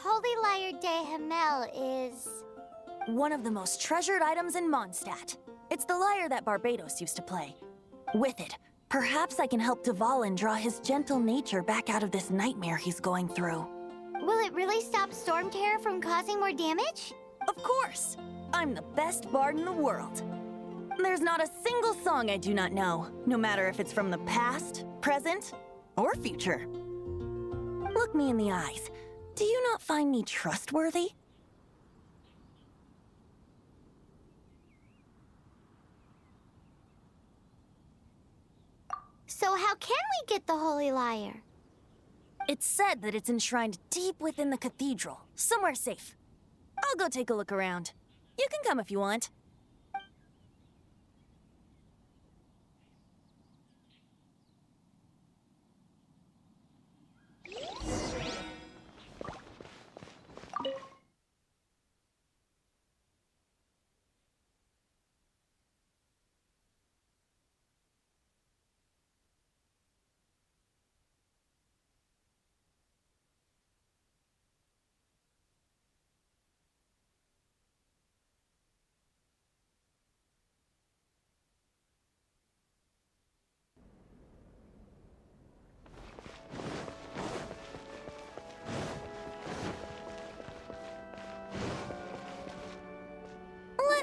Holy Lyre de Himmel is... One of the most treasured items in Mondstadt. It's the lyre that Barbados used to play. With it, perhaps I can help Dvalin draw his gentle nature back out of this nightmare he's going through. Will it really stop Storm Terror from causing more damage? Of course! I'm the best bard in the world. There's not a single song I do not know, no matter if it's from the past, present, or future. Look me in the eyes. Do you not find me trustworthy? So how can we get the Holy Lyre? It's said that it's enshrined deep within the cathedral, somewhere safe. I'll go take a look around. You can come if you want.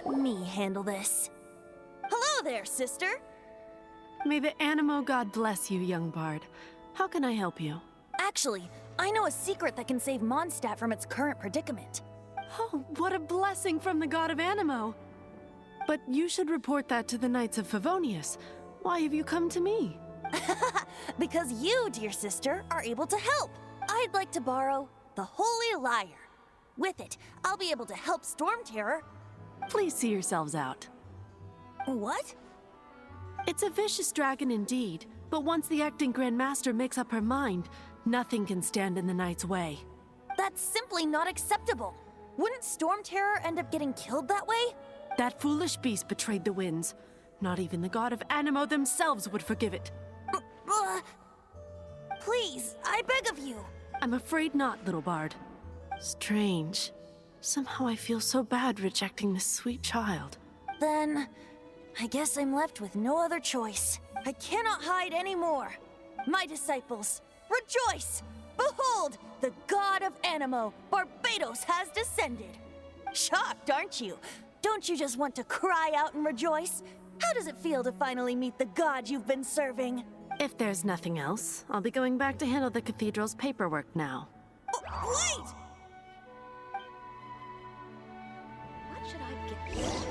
Let me handle this. Hello there, sister! May the Animo God bless you, young bard. How can I help you? Actually, I know a secret that can save Mondstadt from its current predicament. Oh, what a blessing from the god of Animo! But you should report that to the Knights of Favonius. Why have you come to me? Because you, dear sister, are able to help. I'd like to borrow the Holy Lyre. With it, I'll be able to help Storm Terror. Please see yourselves out. What? It's a vicious dragon indeed, but once the acting Grand Master makes up her mind, nothing can stand in the Knight's way. That's simply not acceptable. Wouldn't Storm Terror end up getting killed that way? That foolish beast betrayed the winds. Not even the god of Animo themselves would forgive it. Please, I beg of you. I'm afraid not, little bard. Strange. Somehow I feel so bad rejecting this sweet child. Then, I guess I'm left with no other choice. I cannot hide anymore. My disciples, rejoice! Behold, the god of Animo, Barbados, has descended. Shocked, aren't you? Don't you just want to cry out and rejoice? How does it feel to finally meet the god you've been serving? If there's nothing else, I'll be going back to handle the cathedral's paperwork now. Wait! What should I get?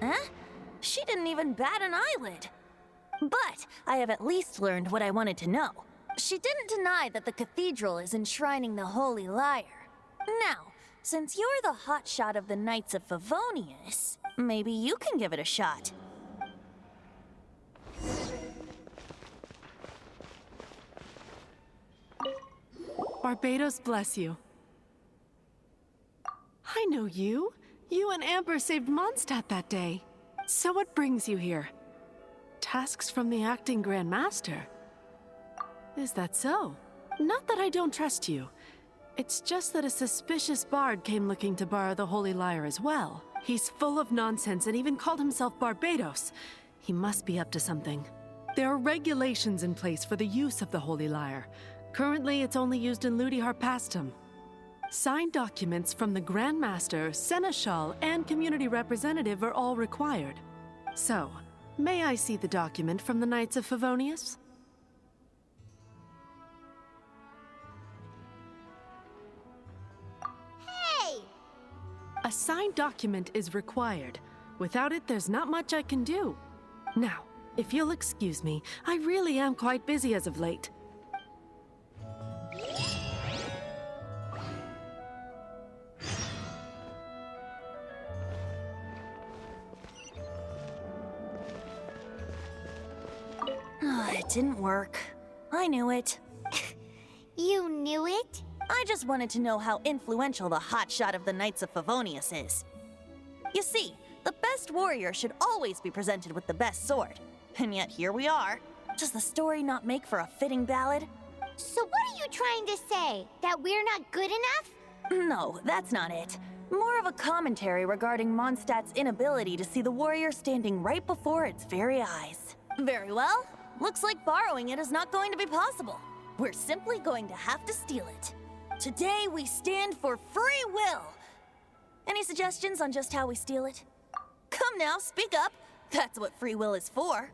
Huh? She didn't even bat an eyelid. But I have at least learned what I wanted to know. She didn't deny that the cathedral is enshrining the Holy Lyre. Now, since you're the hotshot of the Knights of Favonius, maybe you can give it a shot. Barbados bless you. I know you. You and Amber saved Mondstadt that day. So what brings you here? Tasks from the acting Grand Master? Is that so? Not that I don't trust you. It's just that a suspicious bard came looking to borrow the Holy Lyre as well. He's full of nonsense and even called himself Barbados. He must be up to something. There are regulations in place for the use of the Holy Lyre. Currently, it's only used in Ludi Harpastum. Signed documents from the Grand Master, Seneschal, and Community Representative are all required. So, may I see the document from the Knights of Favonius? Hey! A signed document is required. Without it, there's not much I can do. Now, if you'll excuse me, I really am quite busy as of late. It didn't work. I knew it. You knew it? I just wanted to know how influential the hotshot of the Knights of Favonius is. You see, the best warrior should always be presented with the best sword. And yet here we are. Does the story not make for a fitting ballad? So what are you trying to say? That we're not good enough? No, that's not it. More of a commentary regarding Mondstadt's inability to see the warrior standing right before its very eyes. Very well. Looks like borrowing it is not going to be possible. We're simply going to have to steal it. Today we stand for free will. Any suggestions on just how we steal it? Come now, speak up. That's what free will is for.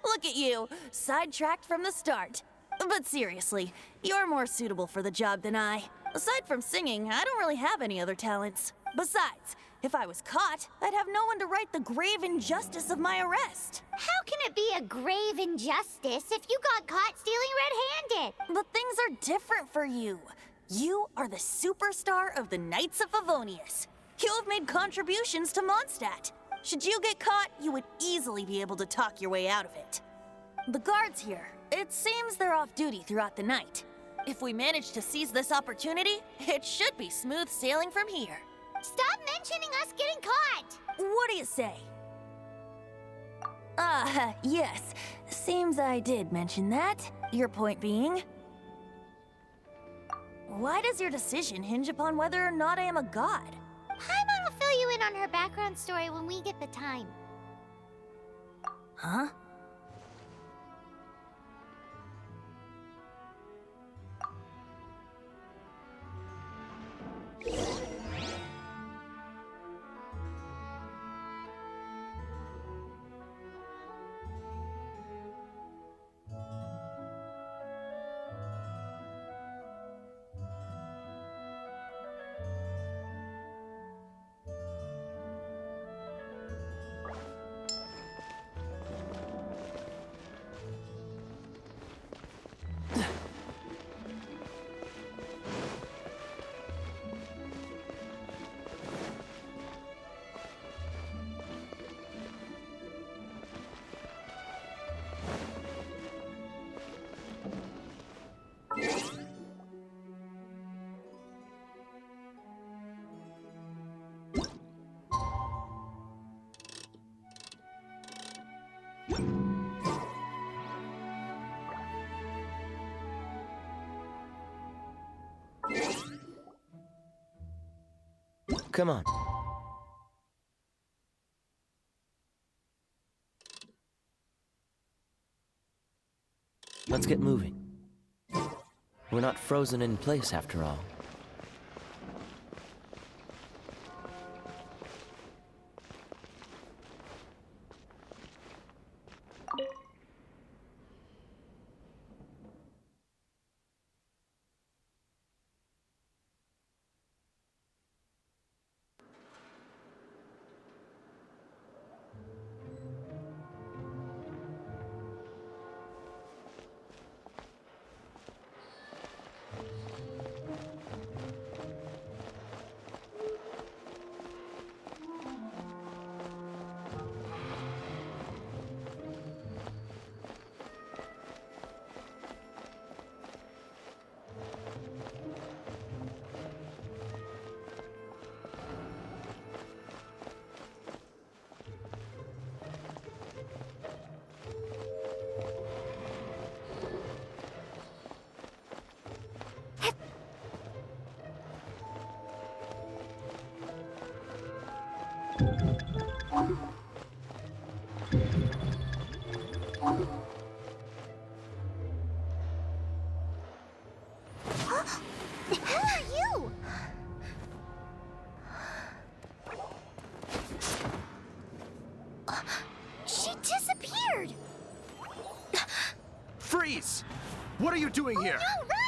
Look at you, sidetracked from the start. But seriously, you're more suitable for the job than I. Aside from singing, I don't really have any other talents. Besides, if I was caught, I'd have no one to right the grave injustice of my arrest. How can it be a grave injustice if you got caught stealing red-handed? But things are different for you. You are the superstar of the Knights of Favonius. You have made contributions to Mondstadt. Should you get caught, you would easily be able to talk your way out of it. The guards here, it seems they're off duty throughout the night. If we manage to seize this opportunity, it should be smooth sailing from here. Stop mentioning us getting caught! What do you say? Yes. Seems I did mention that. Your point being? Why does your decision hinge upon whether or not I am a god? Paimon will fill you in on her background story when we get the time. Huh? Come on. Let's get moving. We're not frozen in place after all. Who are you? She disappeared! Freeze! What are you doing here? No, run!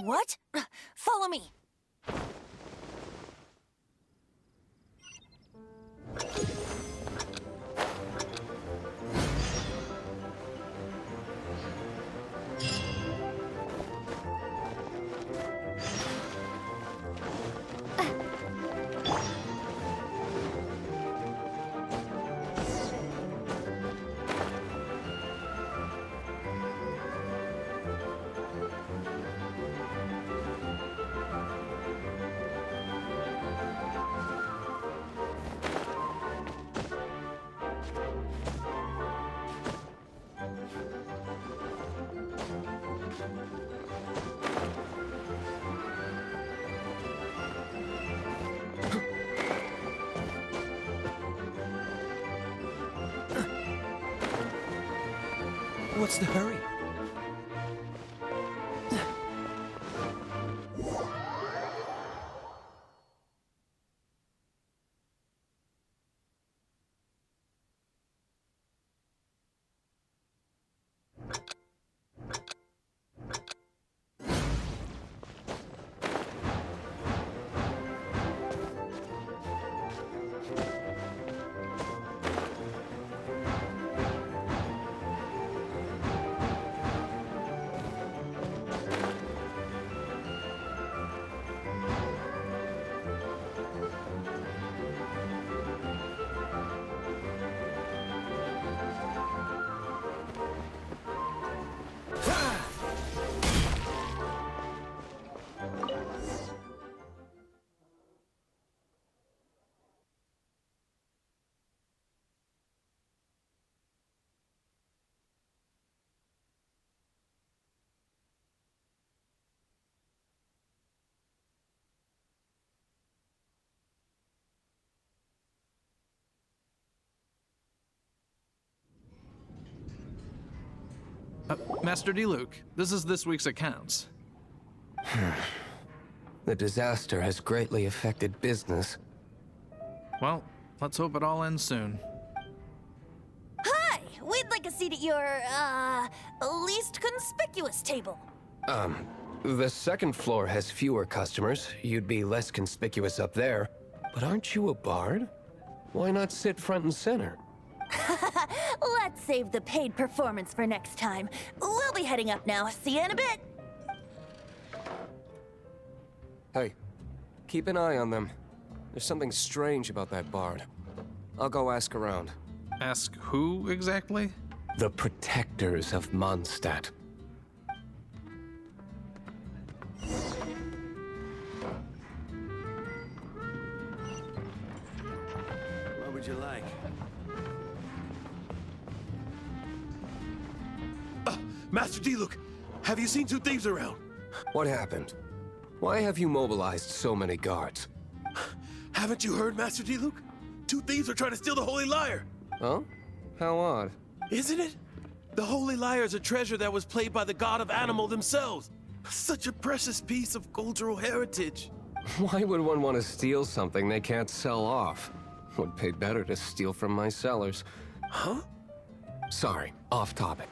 What? Follow me. What's the hurry? Master Diluc, this is this week's accounts. The disaster has greatly affected business. Well, let's hope it all ends soon. Hi! We'd like a seat at your, least conspicuous table. The second floor has fewer customers. You'd be less conspicuous up there. But aren't you a bard? Why not sit front and center? Let's save the paid performance for next time. We'll be heading up now. See you in a bit. Hey, keep an eye on them. There's something strange about that bard. I'll go ask around. Ask who exactly? The protectors of Mondstadt. What would you like? Master Diluc, have you seen two thieves around? What happened? Why have you mobilized so many guards? Haven't you heard, Master Diluc? Two thieves are trying to steal the Holy Lyre. Huh? How odd. Isn't it? The Holy Lyre is a treasure that was played by the god of animal themselves. Such a precious piece of cultural heritage. Why would one want to steal something they can't sell off? Would pay better to steal from my sellers. Huh? Sorry, off topic.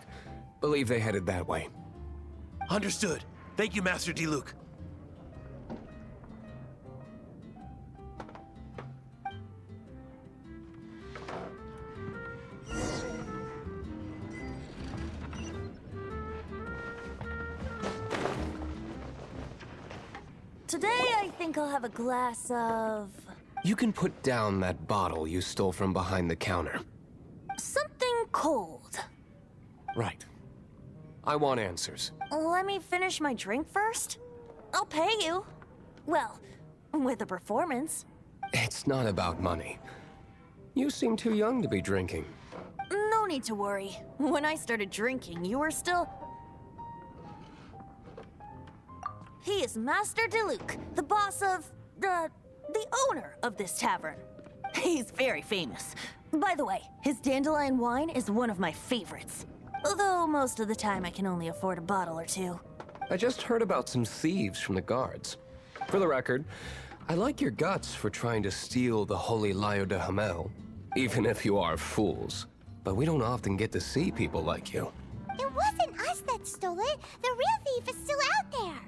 Believe they headed that way. Understood. Thank you, Master Diluc. Today, I think I'll have a glass of... You can put down that bottle you stole from behind the counter. something cold. Right. I want answers. Let me finish my drink first. I'll pay you. Well, with a performance. It's not about money. You seem too young to be drinking. No need to worry. When I started drinking, you were still... He is Master Diluc, the boss of... the owner of this tavern. He's very famous. By the way, his dandelion wine is one of my favorites. Although most of the time I can only afford a bottle or two. I just heard about some thieves from the guards. For the record, I like your guts for trying to steal the Holy Lyre de Hamel, even if you are fools. But we don't often get to see people like you. It wasn't us that stole it. The real thief is still out there.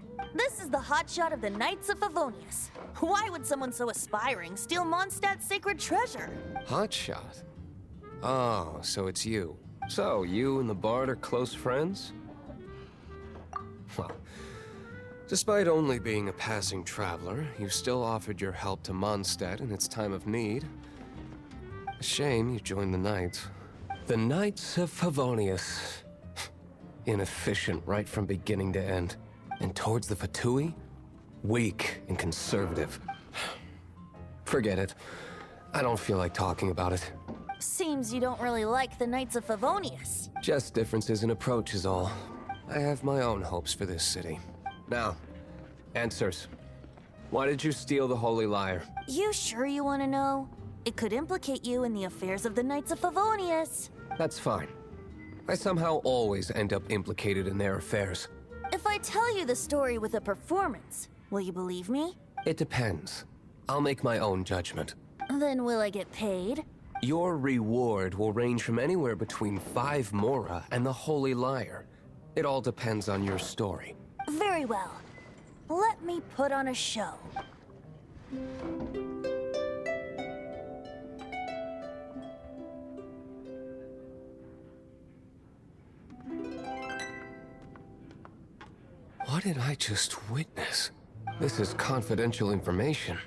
This is the hotshot of the Knights of Favonius. Why would someone so aspiring steal Mondstadt's sacred treasure? Hotshot? Oh, so it's you. So, you and the Bard are close friends? Well, despite only being a passing traveler, you still offered your help to Mondstadt in its time of need. A shame you joined the Knights. The Knights of Favonius. Inefficient right from beginning to end. And towards the Fatui? Weak and conservative. Forget it. I don't feel like talking about it. Seems you don't really like the Knights of Favonius. Just differences in approach is all. I have my own hopes for this city. Now, answers. Why did you steal the Holy Lyre? You sure you want to know? It could implicate you in the affairs of the Knights of Favonius. That's fine. I somehow always end up implicated in their affairs. If I tell you the story with a performance, will you believe me? It depends. I'll make my own judgment. Then will I get paid? Your reward will range from anywhere between 5 Mora and the Holy Lyre. It all depends on your story. Very well. Let me put on a show. What did I just witness? This is confidential information.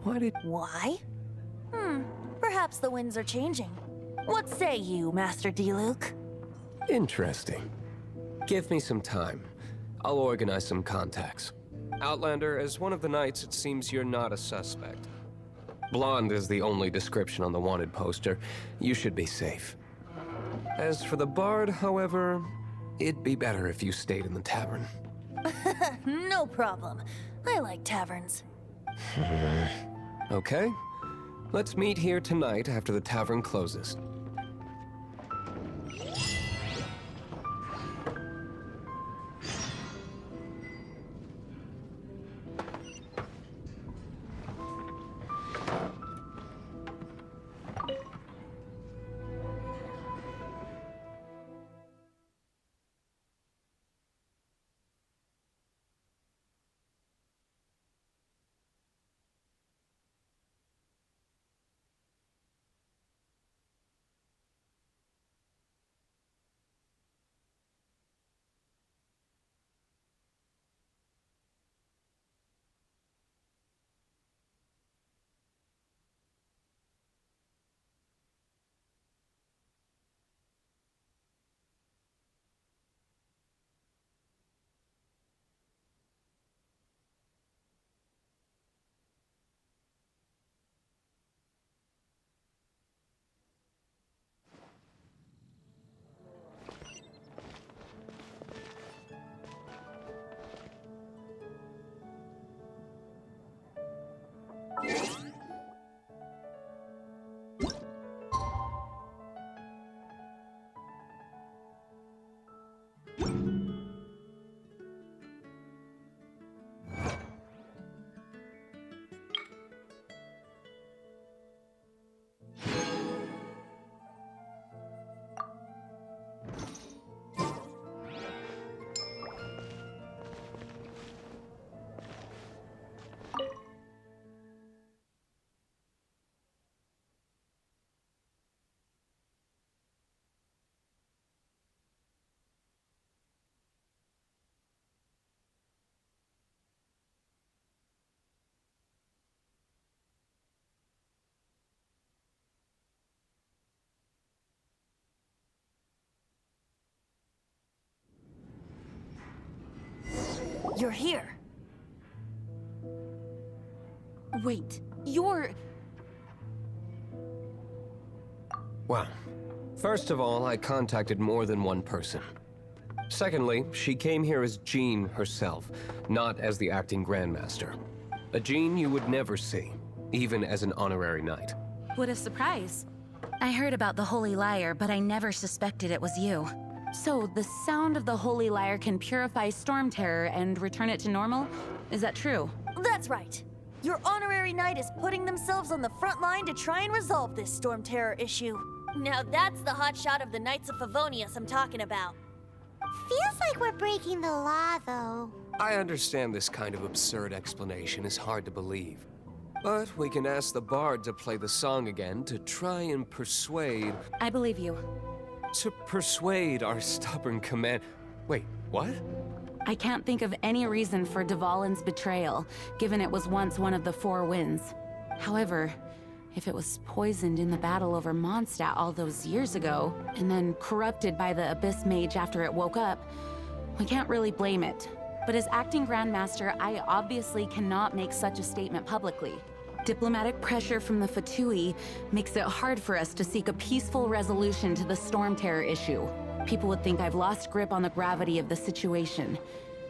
Why? Perhaps the winds are changing. What say you, Master Diluc? Interesting. Give me some time. I'll organize some contacts. Outlander, as one of the Knights, it seems you're not a suspect. Blonde is the only description on the wanted poster. You should be safe. As for the Bard, however, it'd be better if you stayed in the tavern. No problem. I like taverns. Okay. Let's meet here tonight after the tavern closes. You're here. Wait, you're... Well, first of all, I contacted more than one person. Secondly, she came here as Jean herself, not as the acting Grandmaster. A Jean you would never see, even as an honorary knight. What a surprise. I heard about the Holy Lyre, but I never suspected it was you. So, the sound of the Holy Lyre can purify Storm Terror and return it to normal? Is that true? That's right. Your honorary knight is putting themselves on the front line to try and resolve this Storm Terror issue. Now that's the hotshot of the Knights of Favonius I'm talking about. Feels like we're breaking the law, though. I understand this kind of absurd explanation is hard to believe. But we can ask the bard to play the song again to try and persuade... I believe you. To persuade our stubborn command... Wait, what? I can't think of any reason for Dvalin's betrayal, given it was once one of the Four Winds. However, if it was poisoned in the battle over Mondstadt all those years ago, and then corrupted by the Abyss Mage after it woke up, we can't really blame it. But as acting Grandmaster, I obviously cannot make such a statement publicly. Diplomatic pressure from the Fatui makes it hard for us to seek a peaceful resolution to the Storm Terror issue. People would think I've lost grip on the gravity of the situation.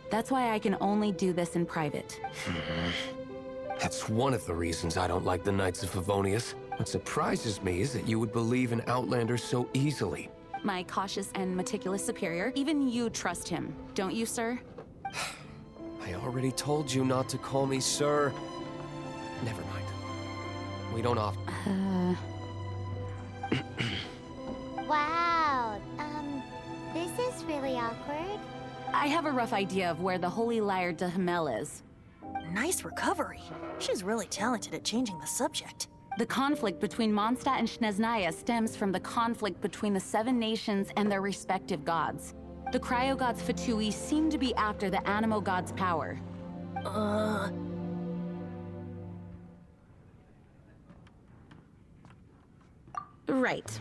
That's why I can only do this in private. That's one of the reasons I don't like the Knights of Favonius. What surprises me is that you would believe in Outlanders so easily. My cautious and meticulous superior, even you trust him, don't you, sir? I already told you not to call me sir. Never mind. We don't often... Wow, this is really awkward. I have a rough idea of where the Holy Lyre de Hamel is. Nice recovery. She's really talented at changing the subject. The conflict between Mondstadt and Snezhnaya stems from the conflict between the Seven Nations and their respective gods. The Cryo-gods Fatui seem to be after the Animo god's power. Right.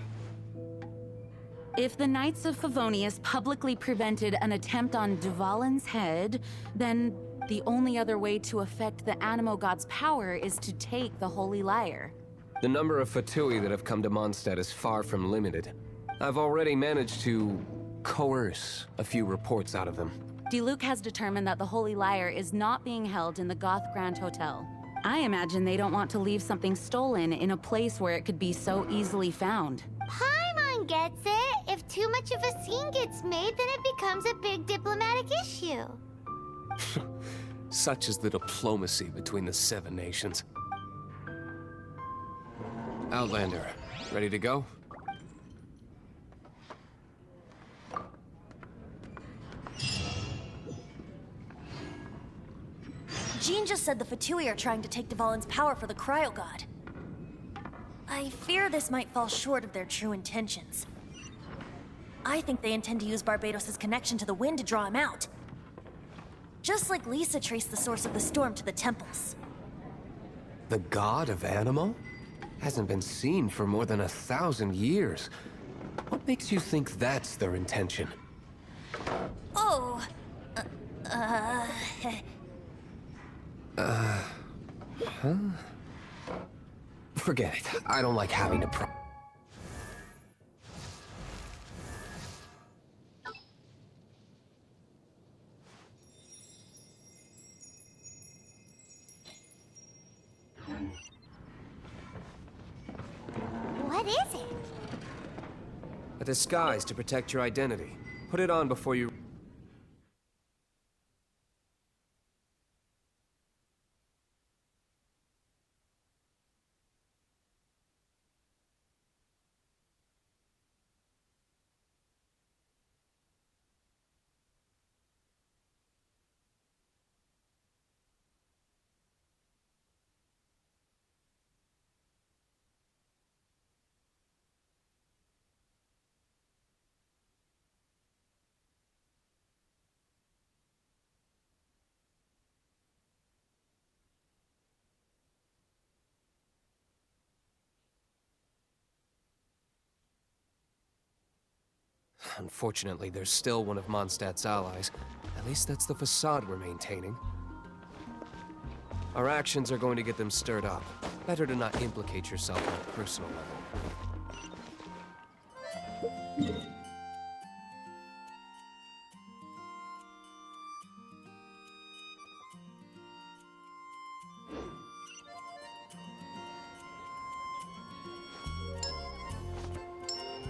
If the Knights of Favonius publicly prevented an attempt on Dvalin's head, then the only other way to affect the Animo god's power is to take the Holy Lyre. The number of Fatui that have come to Mondstadt is far from limited. I've already managed to coerce a few reports out of them. Diluc has determined that the Holy Lyre is not being held in the Goth Grand Hotel. I imagine they don't want to leave something stolen in a place where it could be so easily found. Paimon gets it. If too much of a scene gets made, then it becomes a big diplomatic issue. Such is the diplomacy between the Seven Nations. Outlander, ready to go? Jean just said the Fatui are trying to take Dvalin's power for the Cryo God. I fear this might fall short of their true intentions. I think they intend to use Barbados' connection to the wind to draw him out. Just like Lisa traced the source of the storm to the temples. The god of Animo? Hasn't been seen for more than 1,000 years. What makes you think that's their intention? Oh... Huh? Forget it. I don't like having to What is it? A disguise to protect your identity. Put it on before you... Unfortunately, there's still one of Mondstadt's allies. At least that's the facade we're maintaining. Our actions are going to get them stirred up. Better to not implicate yourself on a personal level.